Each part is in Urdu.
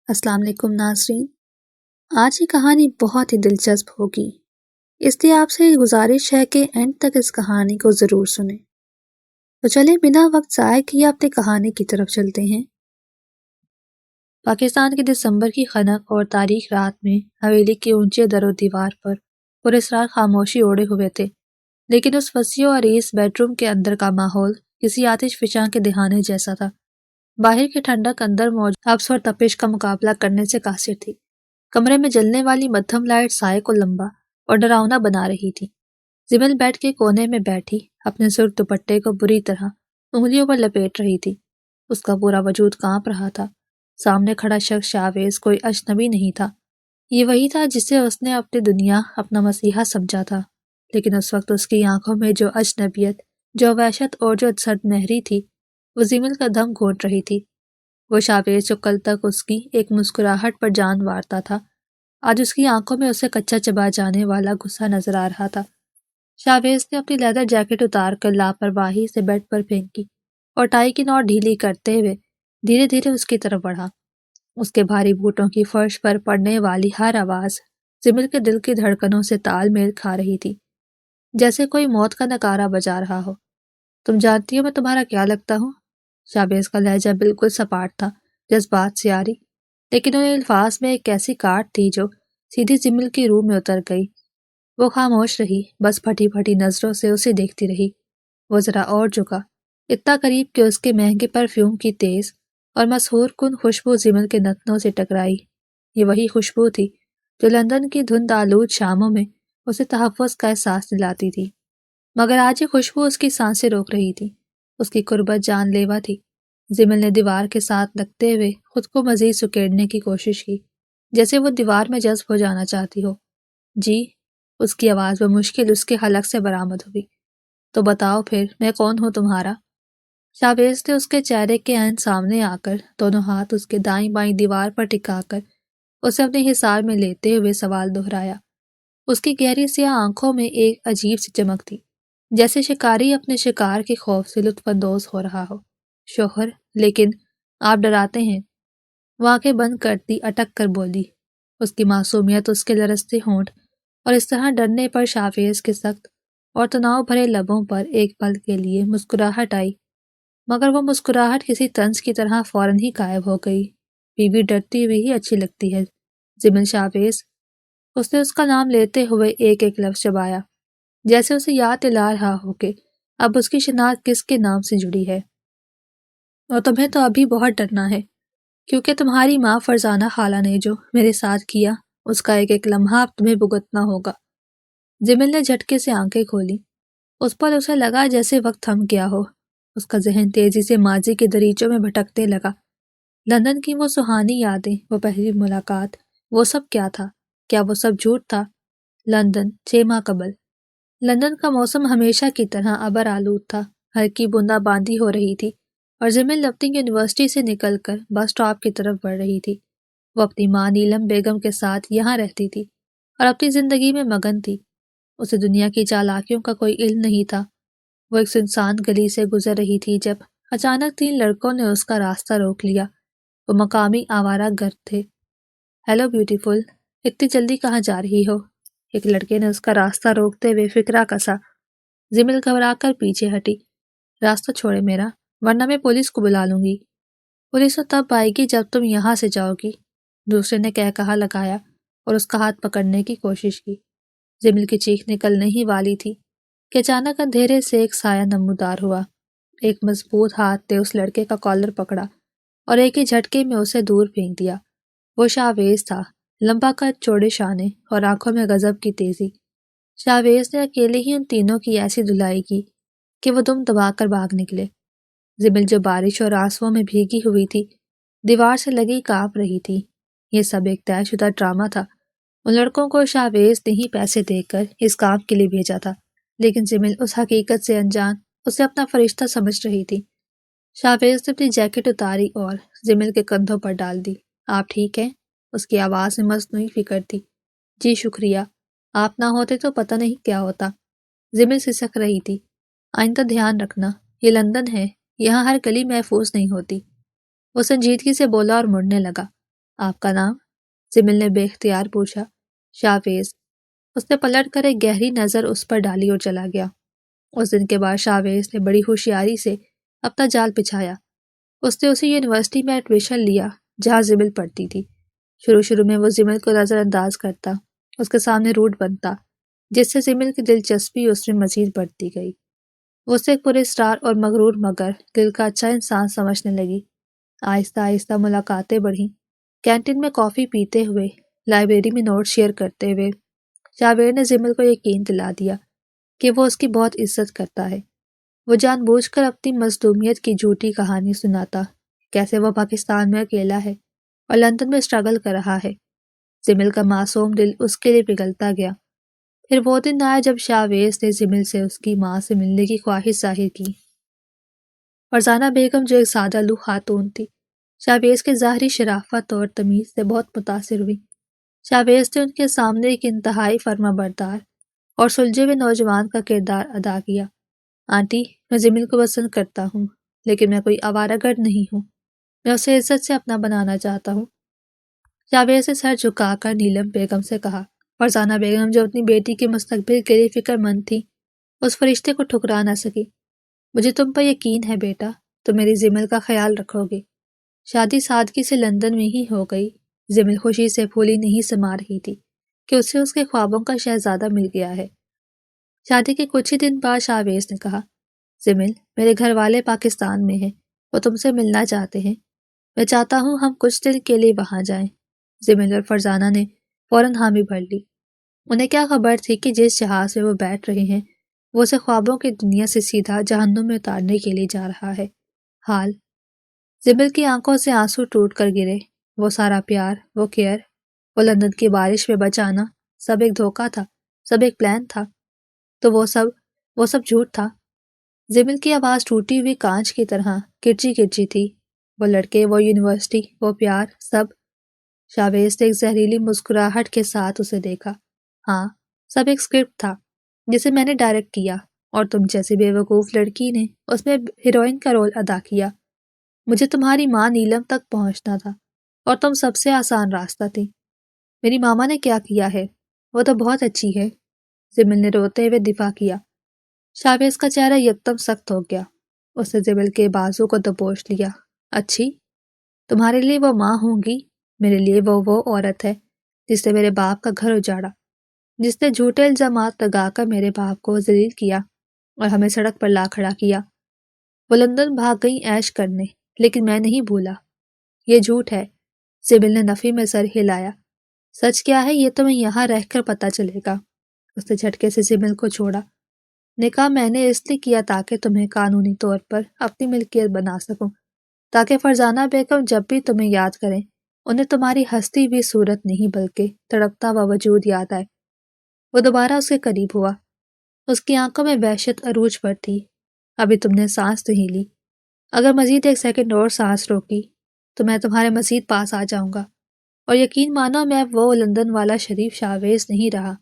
السلام علیکم ناظرین۔ آج کی کہانی بہت ہی دلچسپ ہوگی، اس لیے آپ سے گزارش ہے کہ اینڈ تک اس کہانی کو ضرور سنیں۔ تو چلیں بنا وقت ضائع کیے اپنی کہانی کی طرف چلتے ہیں۔ پاکستان کے دسمبر کی خنک اور تاریک رات میں حویلی کے اونچے در و دیوار پر پراسرار خاموشی اوڑے ہوئے تھے، لیکن اس وسیع و عریض بیڈ روم کے اندر کا ماحول کسی آتش فشاں کے دہانے جیسا تھا۔ باہر کی ٹھنڈک اندر موجود حبس اور تپش کا مقابلہ کرنے سے قاصر تھی۔ کمرے میں جلنے والی مدھم لائٹ سائے کو لمبا اور ڈراؤنا بنا رہی تھی۔ زمل بیڈ کے کونے میں بیٹھی اپنے سرخ دوپٹے کو بری طرح انگلیوں پر لپیٹ رہی تھی۔ اس کا پورا وجود کانپ رہا تھا۔ سامنے کھڑا شخص شاویز کوئی اجنبی نہیں تھا، یہ وہی تھا جسے اس نے اپنی دنیا، اپنا مسیحا سمجھا تھا، لیکن اس وقت اس کی آنکھوں میں جو اجنبیت، جو وحشت اور جو سرد مہری تھی، وہ زمل کا دم گھونٹ رہی تھی۔ وہ شاویز جو کل تک اس کی ایک مسکراہٹ پر جان وارتا تھا، آج اس کی آنکھوں میں اسے کچا چبا جانے والا غصہ نظر آ رہا تھا۔ شاویز نے اپنی لیدر جیکٹ اتار کر لاپرواہی سے بیڈ پر پھینکی اور ٹائی کی نوٹ ڈھیلی کرتے ہوئے دھیرے دھیرے اس کی طرف بڑھا۔ اس کے بھاری بوٹوں کی فرش پر پڑنے والی ہر آواز زمل کے دل کی دھڑکنوں سے تال میل کھا رہی تھی، جیسے کوئی موت کا نکارہ بجا رہا ہو۔ تم جانتی ہو میں تمہارا کیا لگتا ہوں؟ شاویز کا لہجہ بالکل سپاٹ تھا، جذبات سے عاری، لیکن ان الفاظ میں ایک ایسی کاٹ تھی جو سیدھی زمل کی روح میں اتر گئی۔ وہ خاموش رہی، بس پھٹی پھٹی نظروں سے اسے دیکھتی رہی۔ وہ ذرا اور جھکا، اتنا قریب کہ اس کے مہنگے پرفیوم کی تیز اور مسحور کن خوشبو زمل کے نتنوں سے ٹکرائی۔ یہ وہی خوشبو تھی جو لندن کی دھند آلود شاموں میں اسے تحفظ کا احساس دلاتی تھی، مگر آج یہ خوشبو اس کی سانسیں روک رہی تھی۔ اس کی قربت جان لیوا تھی۔ زمل نے دیوار کے ساتھ لگتے ہوئے خود کو مزید سکیڑنے کی کوشش کی، جیسے وہ دیوار میں جذب ہو جانا چاہتی ہو۔ جی، اس کی آواز بمشکل اس کے حلق سے برآمد ہوئی۔ تو بتاؤ پھر میں کون ہوں تمہارا؟ شاویز نے اس کے چہرے کے عین سامنے آ کر دونوں ہاتھ اس کے دائیں بائیں دیوار پر ٹکا کر اسے اپنے حصار میں لیتے ہوئے سوال دہرایا۔ اس کی گہری سیاہ آنکھوں میں ایک عجیب سی چمک تھی، جیسے شکاری اپنے شکار کے خوف سے لطف اندوز ہو رہا ہو۔ شوہر، لیکن آپ ڈراتے ہیں۔ وہ آنکھیں بند کرتی اٹک کر بولی۔ اس کی معصومیت، اس کے لرزتے ہونٹ اور اس طرح ڈرنے پر شاویز کے سخت اور تناؤ بھرے لبوں پر ایک پل کے لیے مسکراہٹ آئی، مگر وہ مسکراہٹ کسی طنز کی طرح فوراً ہی غائب ہو گئی۔ بیوی ڈرتی ہوئی ہی اچھی لگتی ہے، زمل شاویز۔ اس نے اس کا نام لیتے ہوئے ایک ایک لفظ چبایا، جیسے اسے یاد دلا رہا ہو کہ اب اس کی شناخت کس کے نام سے جڑی ہے۔ اور تمہیں تو ابھی بہت ڈرنا ہے، کیونکہ تمہاری ماں فرزانہ خالہ نے جو میرے ساتھ کیا، اس کا ایک ایک لمحہ اب تمہیں بھگتنا ہوگا۔ زمل نے جھٹکے سے آنکھیں کھولی۔ اس پر اسے لگا جیسے وقت تھم گیا ہو۔ اس کا ذہن تیزی سے ماضی کے دریچوں میں بھٹکنے لگا۔ لندن کی وہ سہانی یادیں، وہ پہلی ملاقات، وہ سب کیا تھا؟ کیا وہ سب جھوٹ تھا؟ لندن 6 ماہ قبل۔ لندن کا موسم ہمیشہ کی طرح ابر آلود تھا، ہلکی بوندا باندی ہو رہی تھی، اور زمل لفٹنگ یونیورسٹی سے نکل کر بس اسٹاپ کی طرف بڑھ رہی تھی۔ وہ اپنی ماں نیلم بیگم کے ساتھ یہاں رہتی تھی اور اپنی زندگی میں مگن تھی۔ اسے دنیا کی چالاکیوں کا کوئی علم نہیں تھا۔ وہ ایک سنسان گلی سے گزر رہی تھی جب اچانک 3 لڑکوں نے اس کا راستہ روک لیا۔ وہ مقامی آوارہ گرد تھے۔ ہیلو بیوٹیفل، اتنی جلدی کہاں جا رہی ہو؟ ایک لڑکے نے اس کا راستہ روکتے ہوئے فکرہ کسا۔ زمل گھبرا کر پیچھے ہٹی۔ راستہ چھوڑے میرا، ورنہ میں پولیس کو بلا لوں گی۔ پولیس تو تب آئے گی جب تم یہاں سے جاؤ گی، دوسرے نے کہا لگایا اور اس کا ہاتھ پکڑنے کی کوشش کی۔ زمل کی چیخ نکلنے ہی والی تھی کہ اچانک اندھیرے سے ایک سایہ نمودار ہوا۔ ایک مضبوط ہاتھ نے اس لڑکے کا کالر پکڑا اور ایک ہی جھٹکے میں اسے دور پھینک دیا۔ وہ شاویز تھا، لمبا قد، چوڑے شانے اور آنکھوں میں غضب کی تیزی۔ شاویز نے اکیلے ہی ان تینوں کی ایسی دھلائی کی کہ وہ دم دبا کر بھاگ نکلے۔ زمل جو بارش اور آنسوؤں میں بھیگی ہوئی تھی، دیوار سے لگی کانپ رہی تھی۔ یہ سب ایک طے شدہ ڈرامہ تھا۔ ان لڑکوں کو شاویز نے ہی پیسے دے کر اس کام کے لیے بھیجا تھا، لیکن زمل اس حقیقت سے انجان اسے اپنا فرشتہ سمجھ رہی تھی۔ شاویز نے اپنی جیکٹ اتاری اور زمل کے کندھوں پر ڈال دی۔ آپ ٹھیک ہیں؟ اس کی آواز میں مصنوعی فکر تھی۔ جی شکریہ، آپ نہ ہوتے تو پتہ نہیں کیا ہوتا۔ زمل سسک رہی تھی۔ آئندہ دھیان رکھنا، یہ لندن ہے، یہاں ہر گلی محفوظ نہیں ہوتی۔ وہ سنجیدگی سے بولا اور مڑنے لگا۔ آپ کا نام؟ زمل نے بے اختیار پوچھا۔ شاویز۔ اس نے پلٹ کر ایک گہری نظر اس پر ڈالی اور چلا گیا۔ اس دن کے بعد شاویز نے بڑی ہوشیاری سے اپنا جال بچھایا۔ اس نے اسی یونیورسٹی میں ایڈمیشن لیا جہاں زمل پڑھتی تھی۔ شروع میں وہ زمل کو نظر انداز کرتا، اس کے سامنے روٹ بنتا، جس سے زمل کی دلچسپی اس میں مزید بڑھتی گئی۔ وہ اسے ایک پراسرار اور مغرور مگر دل کا اچھا انسان سمجھنے لگی۔ آہستہ آہستہ ملاقاتیں بڑھیں، کینٹین میں کافی پیتے ہوئے، لائبریری میں نوٹ شیئر کرتے ہوئے۔ شاویر نے زمل کو یقین دلا دیا کہ وہ اس کی بہت عزت کرتا ہے۔ وہ جان بوجھ کر اپنی مظلومیت کی جھوٹی کہانی سناتا، کیسے وہ پاکستان میں اکیلا ہے اور لندن میں اسٹرگل کر رہا ہے۔ زمل کا معصوم دل اس کے لیے پگھلتا گیا۔ پھر وہ دن آیا جب شاویز نے زمل سے اس کی ماں سے ملنے کی خواہش ظاہر کی۔ فرزانہ بیگم جو ایک سادہ لوح خاتون تھی، شاویز کے ظاہری شرافت اور تمیز سے بہت متاثر ہوئی۔ شاویز نے ان کے سامنے ایک انتہائی فرما بردار اور سلجھے ہوئے نوجوان کا کردار ادا کیا۔ آنٹی، میں زمل کو پسند کرتا ہوں، لیکن میں کوئی آوارہ گرد نہیں ہوں۔ میں اسے عزت سے اپنا بنانا چاہتا ہوں۔ شاویز نے سر جھکا کر نیلم بیگم سے کہا۔ فرزانہ بیگم جو اپنی بیٹی کے مستقبل کے لیے فکر مند تھی، اس فرشتے کو ٹھکرا نہ سکی۔ مجھے تم پر یقین ہے بیٹا، تم میری زمل کا خیال رکھو گے۔ شادی سادگی سے لندن میں ہی ہو گئی۔ زمل خوشی سے پھولی نہیں سما رہی تھی کہ اسے اس کے خوابوں کا شہزادہ مل گیا ہے۔ شادی کے کچھ ہی دن بعد شاویز نے کہا، زمل، میرے گھر والے پاکستان میں ہیں، وہ تم سے ملنا چاہتے ہیں۔ میں چاہتا ہوں ہم کچھ دن کے لیے وہاں جائیں۔ زمل اور فرزانہ نے فوراً حامی بھر لی۔ انہیں کیا خبر تھی کہ جس جہاز میں وہ بیٹھ رہے ہیں وہ اسے خوابوں کی دنیا سے سیدھا جہنم میں اتارنے کے لیے جا رہا ہے۔ حال زمل کی آنکھوں سے آنسو ٹوٹ کر گرے۔ وہ سارا پیار، وہ کیئر، وہ لندن کی بارش میں بچانا، سب ایک دھوکہ تھا، سب ایک پلان تھا۔ تو وہ سب جھوٹ تھا۔ زمل کی آواز ٹوٹی ہوئی کانچ کی طرح کرچی کرچی تھی۔ وہ لڑکے، وہ یونیورسٹی، وہ پیار، سب۔ شاویز نے ایک زہریلی مسکراہٹ کے ساتھ اسے دیکھا۔ ہاں، سب ایک اسکرپٹ تھا جسے میں نے ڈائریکٹ کیا، اور تم جیسی بے وقوف لڑکی نے اس میں ہیروئن کا رول ادا کیا۔ مجھے تمہاری ماں نیلم تک پہنچنا تھا، اور تم سب سے آسان راستہ تھی۔ میری ماما نے کیا کیا ہے؟ وہ تو بہت اچھی ہے، زمل نے روتے ہوئے دفاع کیا۔ شاویز کا چہرہ یکدم سخت ہو گیا۔ اس نے زمل کے بازو کو دبوچ لیا۔ اچھی؟ تمہارے لیے وہ ماں ہوں گی، میرے لیے وہ عورت ہے جس نے میرے باپ کا گھر اجاڑا، جس نے جھوٹے الزامات لگا کر میرے باپ کو ذلیل کیا اور ہمیں سڑک پر لا کھڑا کیا۔ وہ لندن بھاگ گئی عیش کرنے، لیکن میں نہیں بھولا۔ یہ جھوٹ ہے، زمل نے نفی میں سر ہلایا۔ سچ کیا ہے یہ تمہیں یہاں رہ کر پتہ چلے گا۔ اس نے جھٹکے سے زمل کو چھوڑا۔ نکاح میں نے اس لیے کیا تاکہ تمہیں قانونی طور پر اپنی ملکیت بنا سکوں، تاکہ فرزانہ بیگم جب بھی تمہیں یاد کریں انہیں تمہاری ہستی ہوئی صورت نہیں بلکہ تڑپتا ہوا وجود یاد آئے۔ وہ دوبارہ اس کے قریب ہوا۔ اس کی آنکھوں میں وحشت عروج پر تھی۔ ابھی تم نے سانس نہیں لی، اگر مزید ایک سیکنڈ اور سانس روکی تو میں تمہارے مزید پاس آ جاؤں گا، اور یقین مانو میں وہ لندن والا شریف شاویز نہیں رہا۔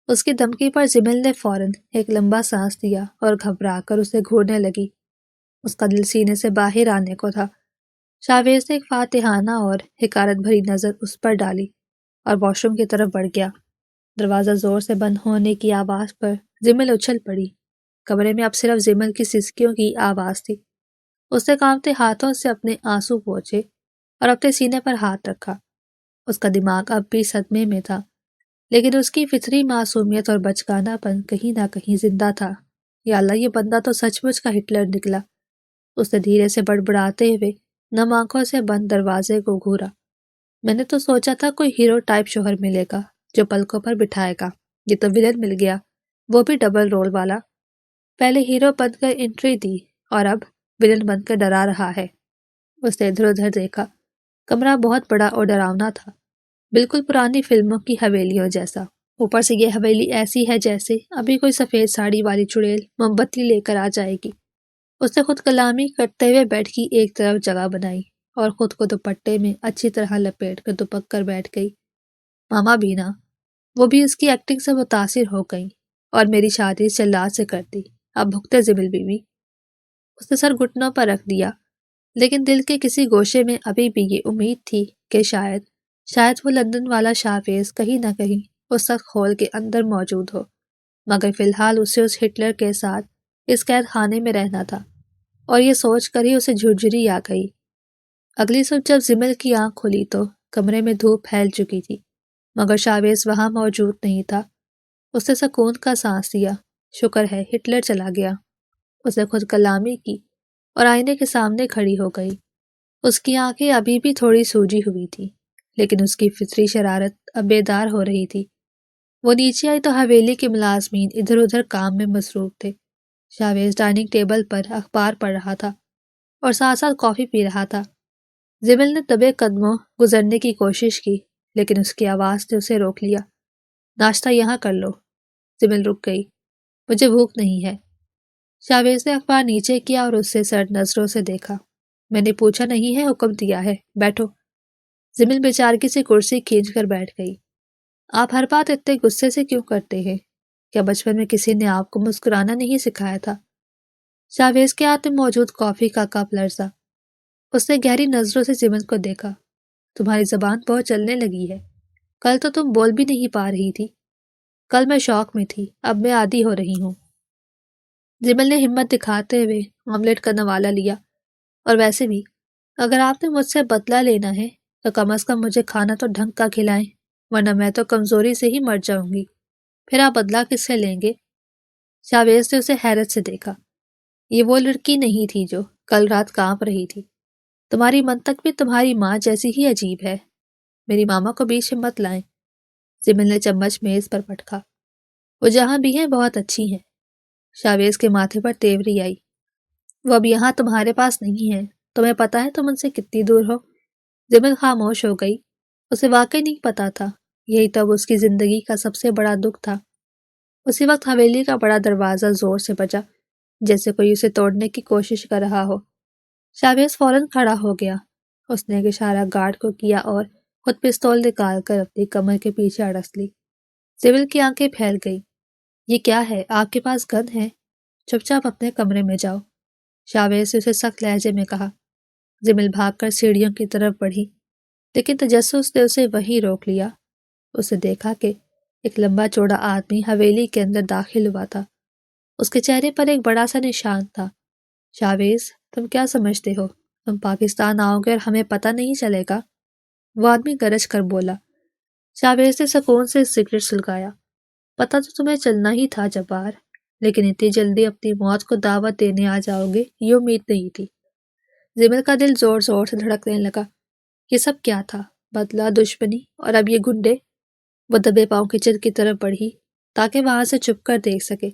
اس کی دھمکی پر زمل نے فوراً ایک لمبا سانس دیا اور گھبرا کر اسے گھورنے لگی۔ اس کا دل سینے سے باہر آنے کو تھا۔ شاویز نے ایک فاتحانہ اور حقارت بھری نظر اس پر ڈالی اور واش روم کی طرف بڑھ گیا۔ دروازہ زور سے بند ہونے کی آواز پر زمل اچھل پڑی۔ کمرے میں اب صرف زمل کی سسکیوں کی آواز تھی۔ اس نے کانپتے ہاتھوں سے اپنے آنسو پوچھے اور اپنے سینے پر ہاتھ رکھا۔ اس کا دماغ اب بھی صدمے میں تھا، لیکن اس کی فطری معصومیت اور بچگانہ پن کہیں نہ کہیں زندہ تھا۔ یا اللہ، یہ بندہ تو سچ مچ کا ہٹلر نکلا۔ اس نے دھیرے سے بڑبڑاتے ہوئے نم آنکھوں سے بند دروازے کو گھورا۔ میں نے تو سوچا تھا کوئی ہیرو ٹائپ شوہر ملے گا جو پلکوں پر بٹھائے گا، یہ تو ولن مل گیا، وہ بھی ڈبل رول والا۔ پہلے ہیرو بن کر انٹری دی اور اب ولن بن کر ڈرا رہا ہے۔ اس نے ادھر ادھر دیکھا۔ کمرہ بہت بڑا اور ڈراونا تھا، بالکل پرانی فلموں کی حویلیوں جیسا۔ اوپر سے یہ حویلی ایسی ہے جیسے ابھی کوئی سفید ساڑی والی چڑیل موم بتی لے کر آ جائے گی۔ اس نے خود کلامی کرتے ہوئے بیڈ کی ایک طرف جگہ بنائی اور خود کو دوپٹے میں اچھی طرح لپیٹ کر دپک کر بیٹھ گئی۔ ماما بھی نا، وہ بھی اس کی ایکٹنگ سے متاثر ہو گئیں اور میری شادی اس جلاد سے کر دی۔ اب بھگتے زمل بیوی۔ اس نے سر گھٹنوں پر رکھ دیا۔ لیکن دل کے کسی گوشے میں ابھی بھی یہ امید تھی کہ شاید وہ لندن والا شاویز کہیں نہ کہیں اس سخت خول کے اندر موجود ہو، مگر فی الحال اسے اس ہٹلر کے ساتھ اس قید خانے میں رہنا تھا، اور یہ سوچ کر ہی اسے جھرجھری آ گئی۔ اگلی صبح جب زمل کی آنکھ کھلی تو کمرے میں دھوپ پھیل چکی تھی، مگر شاویز وہاں موجود نہیں تھا۔ اس نے سکون کا سانس لیا، شکر ہے ہٹلر چلا گیا۔ اس نے خود کلامی کی اور آئینے کے سامنے کھڑی ہو گئی۔ اس کی آنکھیں ابھی بھی تھوڑی سوجی ہوئی تھی، لیکن اس کی فطری شرارت اب بیدار ہو رہی تھی۔ وہ نیچے آئی تو حویلی کے ملازمین ادھر ادھر کام میں مصروف تھے۔ شاویز ڈائننگ ٹیبل پر اخبار پڑھ رہا تھا اور ساتھ ساتھ کافی پی رہا تھا۔ زبل نے دبے قدموں گزرنے کی کوشش کی، لیکن اس کی آواز نے اسے روک لیا۔ ناشتہ یہاں کر لو۔ زبل رک گئی۔ مجھے بھوک نہیں ہے۔ شاویز نے اخبار نیچے کیا اور اس سے سرد نظروں سے دیکھا۔ میں نے پوچھا نہیں ہے، حکم دیا ہے، بیٹھو۔ زبل بیچارگی سے کرسی کھینچ کر بیٹھ گئی۔ آپ ہر بات اتنے غصے سے کیوں کرتے ہیں؟ کیا بچپن میں کسی نے آپ کو مسکرانا نہیں سکھایا تھا؟ شاویز کے ہاتھ میں موجود کافی کا کپ لرزا۔ اس نے گہری نظروں سے زبل کو دیکھا۔ تمہاری زبان بہت چلنے لگی ہے۔ کل تو تم بول بھی نہیں پا رہی تھی۔ کل میں شوق میں تھی، اب میں عادی ہو رہی ہوں۔ زبل نے ہمت دکھاتے ہوئے آملیٹ کا نوالا لیا۔ اور ویسے بھی اگر آپ نے مجھ سے بدلہ لینا ہے تو کم از کم مجھے کھانا تو ڈھنگ کا کھلائیں، ورنہ میں تو کمزوری سے ہی مر جاؤں گی۔ پھر آپ بدلہ کس سے لیں گے؟ شاویز نے اسے حیرت سے دیکھا۔ یہ وہ لڑکی نہیں تھی جو کل رات کانپ رہی تھی۔ تمہاری منطق بھی تمہاری ماں جیسی ہی عجیب ہے۔ میری ماما کو بیچ میں مت لائیں۔ زبل نے چمچ میز پر پٹکا۔ وہ جہاں بھی ہیں بہت اچھی ہیں۔ شاویز کے ماتھے پر تیوری آئی۔ وہ اب یہاں تمہارے پاس نہیں ہے۔ تمہیں پتا ہے تم ان سے کتنی دور ہو؟ زبل خاموش ہو گئی۔ اسے واقعی نہیں پتا تھا۔ یہی تب اس کی زندگی کا سب سے بڑا دکھ تھا۔ اسی وقت حویلی کا بڑا دروازہ زور سے بجا، جیسے کوئی اسے توڑنے کی کوشش کر رہا ہو۔ شاویز فوراً کھڑا ہو گیا۔ اس نے ایک اشارہ گارڈ کو کیا اور خود پستول نکال کر اپنی کمر کے پیچھے اڑس لی۔ زبل کی آنکھیں پھیل گئی۔ یہ کیا ہے؟ آپ کے پاس گن ہے؟ چپ چاپ اپنے کمرے میں جاؤ، شاویز نے اسے سخت لہجے میں کہا۔ زبل بھاگ کر سیڑھیوں کی طرف بڑھی، لیکن تجسس نے اسے وہیں روک لیا۔ اسے دیکھا کہ ایک لمبا چوڑا آدمی حویلی کے اندر داخل ہوا تھا۔ اس کے چہرے پر ایک بڑا سا نشان تھا۔ شاویز، تم کیا سمجھتے ہو تم پاکستان آؤ گے اور ہمیں پتہ نہیں چلے گا؟ وہ آدمی گرج کر بولا۔ شاویز نے سکون سے سگریٹ سلگایا۔ پتہ تو تمہیں چلنا ہی تھا جبار، لیکن اتنی جلدی اپنی موت کو دعوت دینے آ جاؤ گے یہ امید نہیں تھی۔ زبل کا دل زور زور سے دھڑکنے لگا۔ یہ سب کیا تھا؟ بدلہ، دشمنی، اور اب یہ گنڈے؟ وہ دبے پاؤں کچن کی طرف بڑھی تاکہ وہاں سے چھپ کر دیکھ سکے۔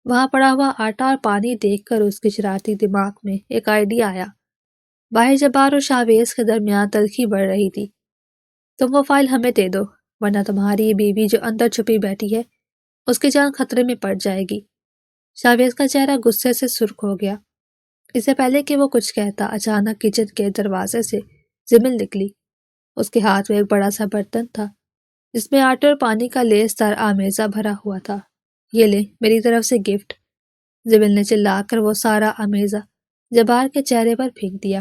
وہاں پڑا ہوا آٹا اور پانی دیکھ کر اس کی شرارتی دماغ میں ایک آئیڈیا آیا۔ باہر جبار اور شاویز کے درمیان تلخی بڑھ رہی تھی۔ تم وہ فائل ہمیں دے دو، ورنہ تمہاری یہ بیوی جو اندر چھپی بیٹھی ہے اس کی جان خطرے میں پڑ جائے گی۔ شاویز کا چہرہ غصے سے سرخ ہو گیا۔ اس سے پہلے کہ وہ کچھ کہتا اچانک کچن کے دروازے سے زبل نکلی۔ اس کے ہاتھ میں ایک بڑا سا برتن تھا جس میں آٹے اور پانی کا لیس دار آمیزہ بھرا ہوا تھا۔ یہ لے، میری طرف سے گفٹ۔ زبل نے چلا کر وہ سارا آمیزہ جبار کے چہرے پر پھینک دیا۔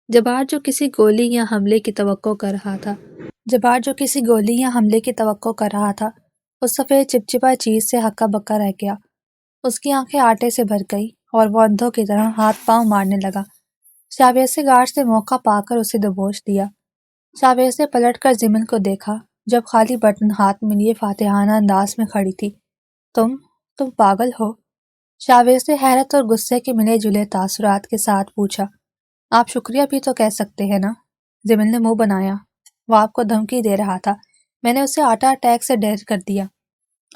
جبار جو کسی گولی یا حملے کی توقع کر رہا تھا اس سفید چپچپا چیز سے ہکا بکا رہ گیا۔ اس کی آنکھیں آٹے سے بھر گئی اور وہ اندھوں کی طرح ہاتھ پاؤں مارنے لگا۔ شاویز نے گارڈ سے موقع پا کر اسے دبوچ دیا۔ شاویز نے پلٹ کر زبل کو دیکھا جب خالی برتن ہاتھ میں لیے فاتحانہ انداز میں کھڑی تھی۔ تم پاگل ہو؟ شاویز نے حیرت اور غصے کے ملے جلے تاثرات کے ساتھ پوچھا۔ آپ شکریہ بھی تو کہہ سکتے ہیں نا؟ زبل نے منہ بنایا۔ وہ آپ کو دھمکی دے رہا تھا۔ میں نے اسے آٹا اٹیک سے ڈیر کر دیا۔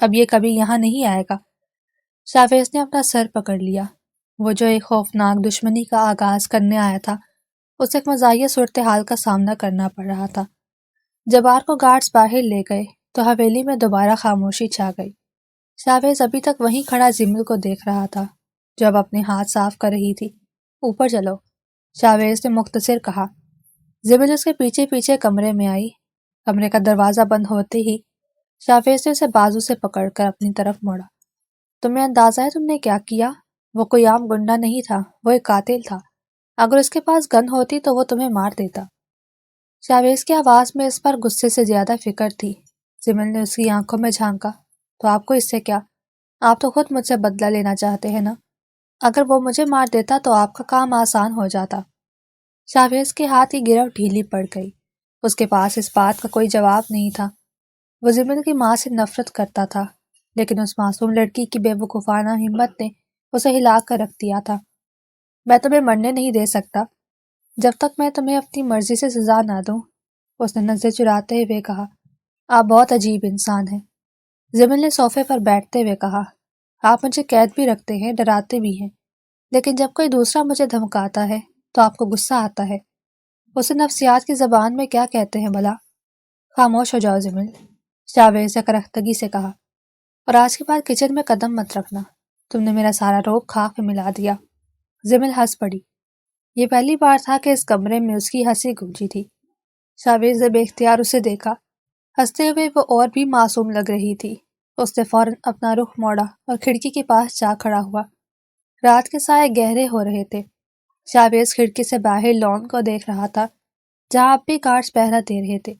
اب یہ کبھی یہاں نہیں آئے گا۔ شاویز نے اپنا سر پکڑ لیا۔ وہ جو ایک خوفناک دشمنی کا آغاز کرنے آیا تھا اسے ایک مزاحیہ صورتحال کا سامنا کرنا پڑ رہا تھا۔ جبار کو گارڈز باہر لے گئے تو حویلی میں دوبارہ خاموشی چھا گئی۔ شاویز ابھی تک وہیں کھڑا زبل کو دیکھ رہا تھا جو اب اپنے ہاتھ صاف کر رہی تھی۔ اوپر چلو، شاویز نے مختصر کہا۔ زبل اس کے پیچھے پیچھے کمرے میں آئی۔ کمرے کا دروازہ بند ہوتے ہی شاویز نے اسے بازو سے پکڑ کر اپنی طرف موڑا۔ تمہیں اندازہ ہے تم نے کیا کیا؟ وہ کوئی عام گنڈا نہیں تھا، وہ ایک قاتل تھا۔ اگر اس کے پاس گن ہوتی تو وہ تمہیں مار دیتا۔ شاویز کی آواز میں اس پر غصے سے زیادہ فکر تھی۔ زمل نے اس کی آنکھوں میں جھانکا۔ تو آپ کو اس سے کیا؟ آپ تو خود مجھ سے بدلہ لینا چاہتے ہیں نا؟ اگر وہ مجھے مار دیتا تو آپ کا کام آسان ہو جاتا۔ شاویز کے ہاتھ کی گرفت ڈھیلی پڑ گئی۔ اس کے پاس اس بات کا کوئی جواب نہیں تھا۔ وہ زمل کی ماں سے نفرت کرتا تھا، لیکن اس معصوم لڑکی کی بے وقوفانہ ہمت نے اسے ہلا کر رکھ دیا تھا۔ میں تمہیں مرنے نہیں دے سکتا جب تک میں تمہیں اپنی مرضی سے سزا نہ دوں، اس نے نظریں چراتے ہوئے کہا۔ آپ بہت عجیب انسان ہیں، زمل نے صوفے پر بیٹھتے ہوئے کہا۔ آپ مجھے قید بھی رکھتے ہیں، ڈراتے بھی ہیں، لیکن جب کوئی دوسرا مجھے دھمکاتا ہے تو آپ کو غصہ آتا ہے۔ اسے نفسیات کی زبان میں کیا کہتے ہیں بھلا؟ خاموش ہو جاؤ زمل، شاویز نے کرختگی سے کہا، اور آج کے بعد کچن میں قدم مت رکھنا۔ تم نے میرا سارا روب خاک میں ملا دیا۔ زمل ہنس پڑی۔ یہ پہلی بار تھا کہ اس کمرے میں اس کی ہنسی گونجی تھی۔ شاویز نے بے اختیار اسے دیکھا۔ ہنستے ہوئے وہ اور بھی معصوم لگ رہی تھی۔ اس نے فوراً اپنا رخ موڑا اور کھڑکی کے پاس جا کھڑا ہوا۔ رات کے سائے گہرے ہو رہے تھے۔ شاویز کھڑکی سے باہر لان کو دیکھ رہا تھا، جہاں اب بھی گارڈز پہرا دے رہے تھے۔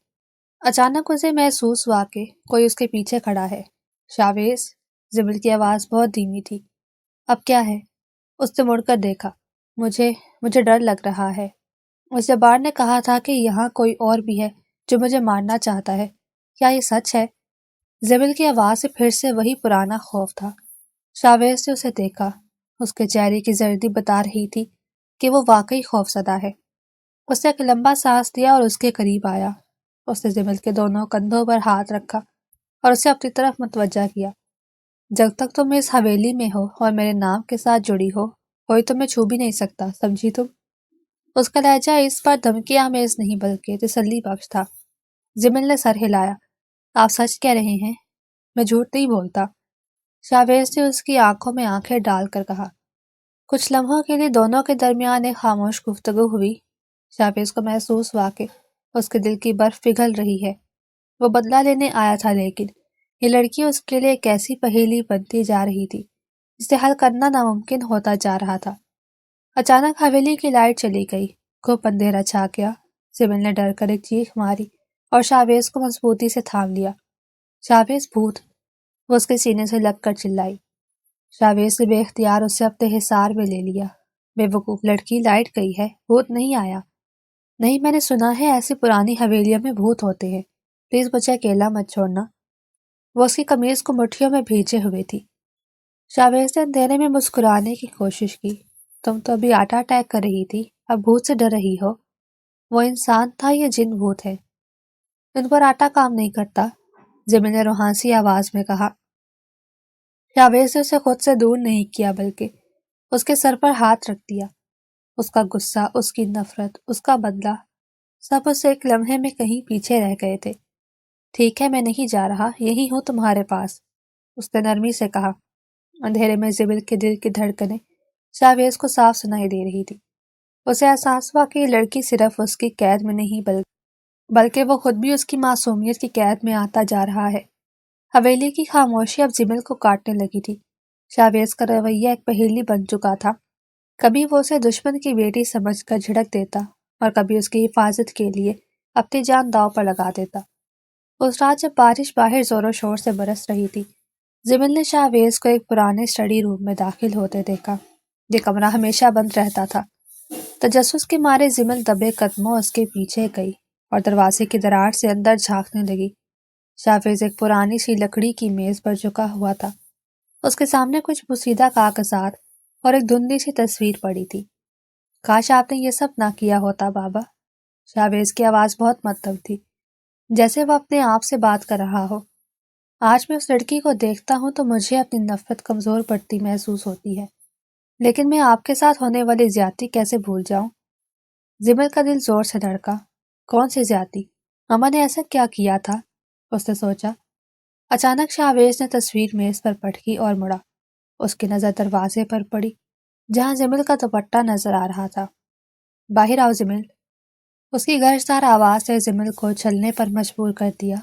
اچانک اسے محسوس ہوا کہ کوئی اس کے پیچھے کھڑا ہے۔ شاویز، زمل کی آواز بہت دھیمی تھی۔ اب کیا ہے؟ اس نے مڑ کر دیکھا۔ مجھے ڈر لگ رہا ہے۔ اس جبار نے کہا تھا کہ یہاں کوئی اور بھی ہے جو مجھے مارنا چاہتا ہے۔ کیا یہ سچ ہے؟ زمل کی آواز سے پھر سے وہی پرانا خوف تھا۔ شاویز نے اسے دیکھا۔ اس کے چہرے کی زردی بتا رہی تھی کہ وہ واقعی خوف زدہ ہے۔ اس نے ایک لمبا سانس لیا اور اس کے قریب آیا۔ اس نے زمل کے دونوں کندھوں پر ہاتھ رکھا اور اسے اپنی طرف متوجہ کیا۔ جب تک تم اس حویلی میں ہو اور میرے نام کے ساتھ جڑی ہو، کوئی تمہیں چھو بھی نہیں سکتا، سمجھی تم؟ اس کا لہجہ اس پر دھمکی آمیز نہیں بلکہ تسلی بخش تھا۔ زمل نے سر ہلایا۔ آپ سچ کہہ رہے ہیں؟ میں جھوٹ نہیں بولتا، شاویز نے اس کی آنکھوں میں آنکھیں ڈال کر کہا۔ کچھ لمحوں کے لیے دونوں کے درمیان ایک خاموش گفتگو ہوئی۔ شاویز کو محسوس ہوا کہ اس کے دل کی برف پگھل رہی ہے۔ وہ بدلہ لینے آیا تھا، لیکن یہ لڑکی اس کے لیے ایک ایسی پہیلی بنتی جا رہی تھی جسے حل کرنا ناممکن ہوتا جا رہا تھا۔ اچانک حویلی کی لائٹ چلی گئی۔ خوب اندھیرا چھا گیا۔ زمل نے ڈر کر ایک چیخ ماری اور شاویز کو مضبوطی سے تھام لیا۔ شاویز، بھوت! وہ اس کے سینے سے لگ کر چلائی۔ شاویز نے بے اختیار اسے اپنے حصار میں لے لیا۔ بے وقوف لڑکی، لائٹ گئی ہے، بھوت نہیں آیا۔ نہیں، میں نے سنا ہے ایسی پرانی حویلیوں میں بھوت ہوتے ہیں، پلیز مجھے اکیلا مت چھوڑنا۔ وہ اس کی قمیض کو مٹھیوں میں بھیجے ہوئے تھی۔ شاویز نے اندھیرے میں مسکرانے کی کوشش کی۔ تم تو ابھی آٹا اٹیک کر رہی تھی، اب بھوت سے ڈر رہی ہو؟ وہ انسان تھا، یہ جن بھوت ہے؟ ان پر آٹا کام نہیں کرتا، زمین نے روحانسی آواز میں کہا۔ شاویز نے اسے خود سے دور نہیں کیا بلکہ اس کے سر پر ہاتھ رکھ دیا۔ اس کا غصہ، اس کی نفرت، اس کا بدلہ، سب اس ایک لمحے میں کہیں پیچھے رہ گئے تھے۔ ٹھیک ہے، میں نہیں جا رہا، یہی ہوں تمہارے پاس، اس نے نرمی سے کہا۔ اندھیرے میں زمل کے دل کی دھڑکنیں شاویز کو صاف سنائی دے رہی تھی۔ اسے احساس ہوا کہ یہ لڑکی صرف اس کی قید میں نہیں بلکہ وہ خود بھی اس کی معصومیت کی قید میں آتا جا رہا ہے۔ حویلی کی خاموشی اب زمل کو کاٹنے لگی تھی۔ شاویز کا رویہ ایک پہیلی بن چکا تھا۔ کبھی وہ اسے دشمن کی بیٹی سمجھ کر جھڑک دیتا اور کبھی اس کی حفاظت کے لیے اپنی جان داؤ پر لگا دیتا۔ اس رات جب بارش باہر زور و شور سے برس رہی تھی، زمل نے شاویز کو ایک پرانے اسٹڈی روم میں داخل ہوتے دیکھا۔ یہ کمرہ ہمیشہ بند رہتا تھا۔ تجسس کے مارے زمل دبے قدموں اس کے پیچھے گئی اور دروازے کی دراڑ سے اندر جھانکنے لگی۔ شاویز ایک پرانی سی لکڑی کی میز پر جھکا ہوا تھا۔ اس کے سامنے کچھ پوسیدہ کاغذات اور ایک دھندلی سی تصویر پڑی تھی۔ کاش آپ نے یہ سب نہ کیا ہوتا بابا۔ شاویز کی آواز بہت مطلب تھی، جیسے وہ اپنے آپ سے بات کر رہا ہو۔ آج میں اس لڑکی کو دیکھتا ہوں تو مجھے اپنی نفرت کمزور پڑتی محسوس ہوتی ہے، لیکن میں آپ کے ساتھ ہونے والی زیادتی کیسے بھول جاؤں؟ زمل کا دل زور سے دھڑکا۔ کون سی زیادتی؟ ماما نے ایسا کیا کیا تھا؟ اس نے سوچا۔ اچانک شاویز نے تصویر میز پر پٹکی اور مڑا۔ اس کی نظر دروازے پر پڑی جہاں زمل کا دوپٹہ نظر آ رہا تھا۔ باہر آؤ زمل، اس کی گرجدار آواز نے زمل کو چلنے پر مجبور کر دیا۔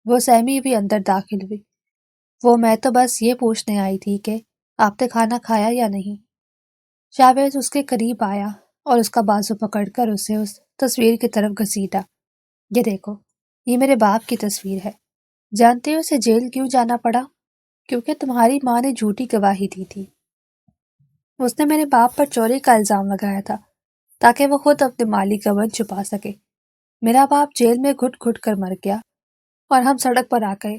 وہ سہمی بھی اندر داخل ہوئی۔ میں تو بس یہ پوچھنے آئی تھی کہ آپ نے کھانا کھایا یا نہیں؟ شاویز اس کے قریب آیا۔ اور اس کا بازو پکڑ کر اسے اس تصویر کی طرف گھسیٹا۔ یہ دیکھو، یہ میرے باپ کی تصویر ہے۔ جانتے ہو اسے جیل کیوں جانا پڑا؟ کیونکہ تمہاری ماں نے جھوٹی گواہی دی تھی۔ اس نے میرے باپ پر چوری کا الزام لگایا تھا تاکہ وہ خود اپنے مالی گبن چھپا سکے۔ میرا باپ جیل میں گھٹ گھٹ کر مر گیا اور ہم سڑک پر آ گئے۔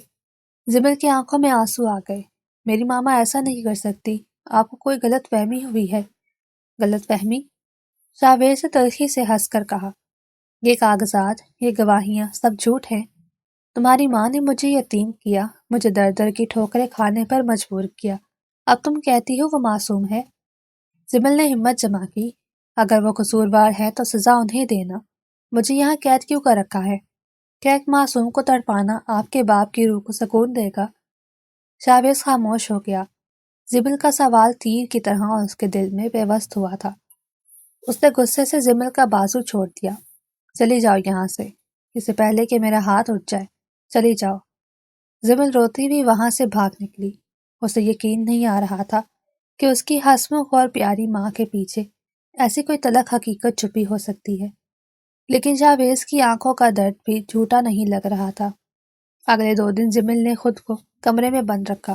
زمل کی آنکھوں میں آنسو آ گئے۔ میری ماما ایسا نہیں کر سکتی، آپ کو کوئی غلط فہمی ہوئی ہے۔ غلط فہمی؟ شاویز نے تلخی سے ہنس کر کہا، یہ کاغذات، یہ گواہیاں سب جھوٹ ہیں۔ تمہاری ماں نے مجھے یتیم کیا، مجھے در در کی ٹھوکریں کھانے پر مجبور کیا۔ اب تم کہتی ہو وہ معصوم ہے؟ زمل نے ہمت جمع کی، اگر وہ قصوروار ہے تو سزا انہیں دینا۔ مجھے یہاں قید کیوں کر رکھا ہے؟ کیا ایک معصوم کو تڑپانا آپ کے باپ کی روح کو سکون دے گا؟ شاویز خاموش ہو گیا۔ زمل کا سوال تیر کی طرح اس کے دل میں پیوست ہوا تھا۔ اس نے غصے سے زمل کا بازو چھوڑ دیا۔ چلی جاؤ یہاں سے، اس سے پہلے کہ میرا ہاتھ اٹھ جائے، چلی جاؤ۔ زمل روتی ہوئی وہاں سے بھاگ نکلی۔ اسے یقین نہیں آ رہا تھا کہ اس کی ہسمکھ اور پیاری ماں کے پیچھے ایسی کوئی تلخ حقیقت چھپی ہو سکتی ہے، لیکن شاویز کی آنکھوں کا درد بھی جھوٹا نہیں لگ رہا تھا۔ اگلے 2 دن زمل نے خود کو کمرے میں بند رکھا۔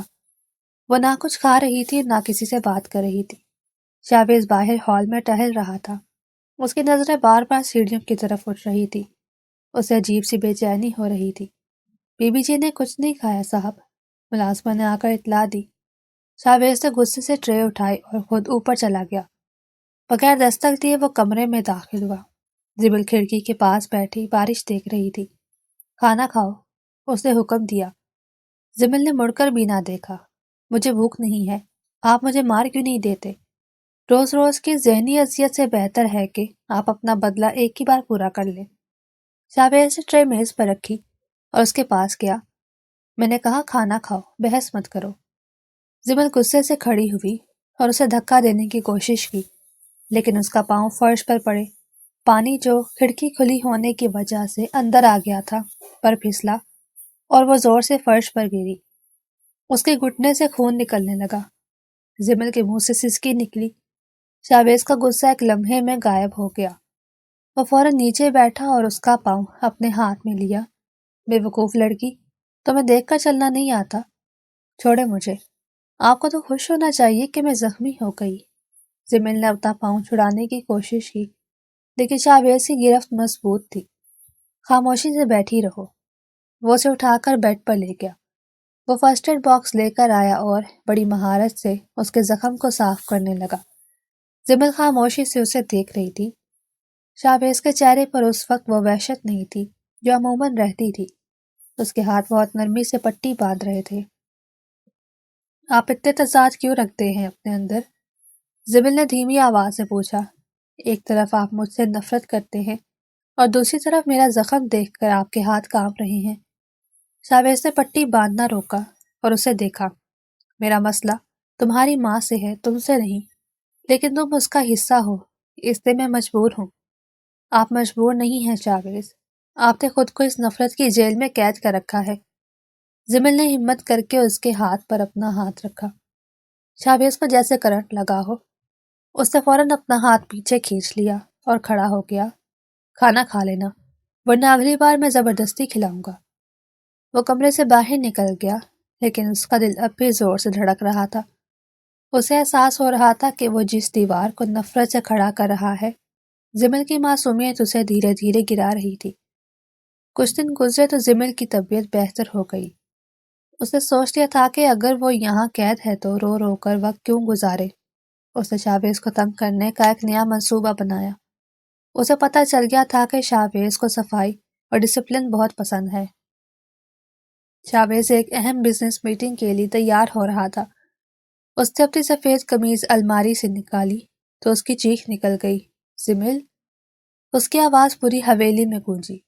وہ نہ کچھ کھا رہی تھی نہ کسی سے بات کر رہی تھی۔ شاویز باہر ہال میں ٹہل رہا تھا۔ اس کی نظریں بار بار سیڑھیوں کی طرف اٹھ رہی تھی۔ اسے عجیب سی بے چینی ہو رہی تھی۔ بی بی جی نے کچھ نہیں کھایا صاحب، ملازمہ نے آ کر اطلاع دی۔ شاویز نے غصے سے ٹرے اٹھائی اور خود اوپر چلا گیا۔ بغیر دستک دیے وہ کمرے میں داخل ہوا۔ زبل کھڑکی کے پاس بیٹھی بارش دیکھ رہی تھی۔ کھانا کھاؤ، اس نے حکم دیا۔ زبل نے مڑ کر بھی نہ دیکھا۔ مجھے بھوک نہیں ہے، آپ مجھے مار کیوں نہیں دیتے؟ روز روز کی ذہنی اذیت سے بہتر ہے کہ آپ اپنا بدلہ ایک ہی بار پورا کر لیں۔ شاویز نے ٹرے میز پر رکھی اور اس کے پاس گیا۔ میں نے کہا کھانا کھاؤ، بحث مت کرو۔ زبل غصے سے کھڑی ہوئی اور اسے دھکا دینے کی کوشش کی، لیکن اس کا پاؤں فرش پر پڑے۔ پانی جو کھڑکی کھلی ہونے کی وجہ سے اندر آ گیا تھا پر پھسلا اور وہ زور سے فرش پر گری۔ اس کے گھٹنے سے خون نکلنے لگا۔ زمل کے منہ سے سسکی نکلی۔ شاویز کا غصہ ایک لمحے میں غائب ہو گیا۔ وہ فوراً نیچے بیٹھا اور اس کا پاؤں اپنے ہاتھ میں لیا۔ بے وقوف لڑکی، تمہیں دیکھ کر چلنا نہیں آتا؟ چھوڑے مجھے، آپ کو تو خوش ہونا چاہیے کہ میں زخمی ہو گئی۔ زمل نے اپنا پاؤں چھڑانے کی کوشش کی، لیکن شاویز کی گرفت مضبوط تھی۔ خاموشی سے بیٹھی رہو۔ وہ اسے اٹھا کر بیڈ پر لے گیا۔ وہ فرسٹ ایڈ باکس لے کر آیا اور بڑی مہارت سے اس کے زخم کو صاف کرنے لگا۔ زمل خاموشی سے اسے دیکھ رہی تھی۔ شاویز کے چہرے پر اس وقت وہ وحشت نہیں تھی جو عموماً رہتی تھی۔ اس کے ہاتھ بہت نرمی سے پٹی باندھ رہے تھے۔ آپ اتنے تضاد کیوں رکھتے ہیں اپنے اندر؟ زمل نے دھیمی آواز سے پوچھا۔ ایک طرف آپ مجھ سے نفرت کرتے ہیں اور دوسری طرف میرا زخم دیکھ کر آپ کے ہاتھ کانپ رہے ہیں۔ شاویز نے پٹی باندھنا روکا اور اسے دیکھا۔ میرا مسئلہ تمہاری ماں سے ہے، تم سے نہیں، لیکن تم اس کا حصہ ہو، اس لیے میں مجبور ہوں۔ آپ مجبور نہیں ہیں شاویز، آپ نے خود کو اس نفرت کی جیل میں قید کر رکھا ہے۔ زمل نے ہمت کر کے اس کے ہاتھ پر اپنا ہاتھ رکھا۔ شاویز کو جیسے کرنٹ لگا ہو۔ اس نے فوراً اپنا ہاتھ پیچھے کھینچ لیا اور کھڑا ہو گیا۔ کھانا کھا لینا، ورنہ اگلی بار میں زبردستی کھلاؤں گا۔ وہ کمرے سے باہر نکل گیا، لیکن اس کا دل اب بھی زور سے دھڑک رہا تھا۔ اسے احساس ہو رہا تھا کہ وہ جس دیوار کو نفرت سے کھڑا کر رہا ہے، زمل کی معصومیت اسے دھیرے دھیرے گرا رہی تھی۔ کچھ دن گزرے تو زمل کی طبیعت بہتر ہو گئی۔ اس نے سوچ لیا تھا کہ اگر وہ یہاں قید ہے تو رو رو کر وقت کیوں گزارے۔ اس نے شاویز کو تنگ کرنے کا ایک نیا منصوبہ بنایا۔ اسے پتہ چل گیا تھا کہ شاویز کو صفائی اور ڈسپلن بہت پسند ہے۔ شاویز ایک اہم بزنس میٹنگ کے لیے تیار ہو رہا تھا۔ اس نے اپنی سفید قمیض الماری سے نکالی تو اس کی چیخ نکل گئی، زمل! اس کی آواز پوری حویلی میں گونجی۔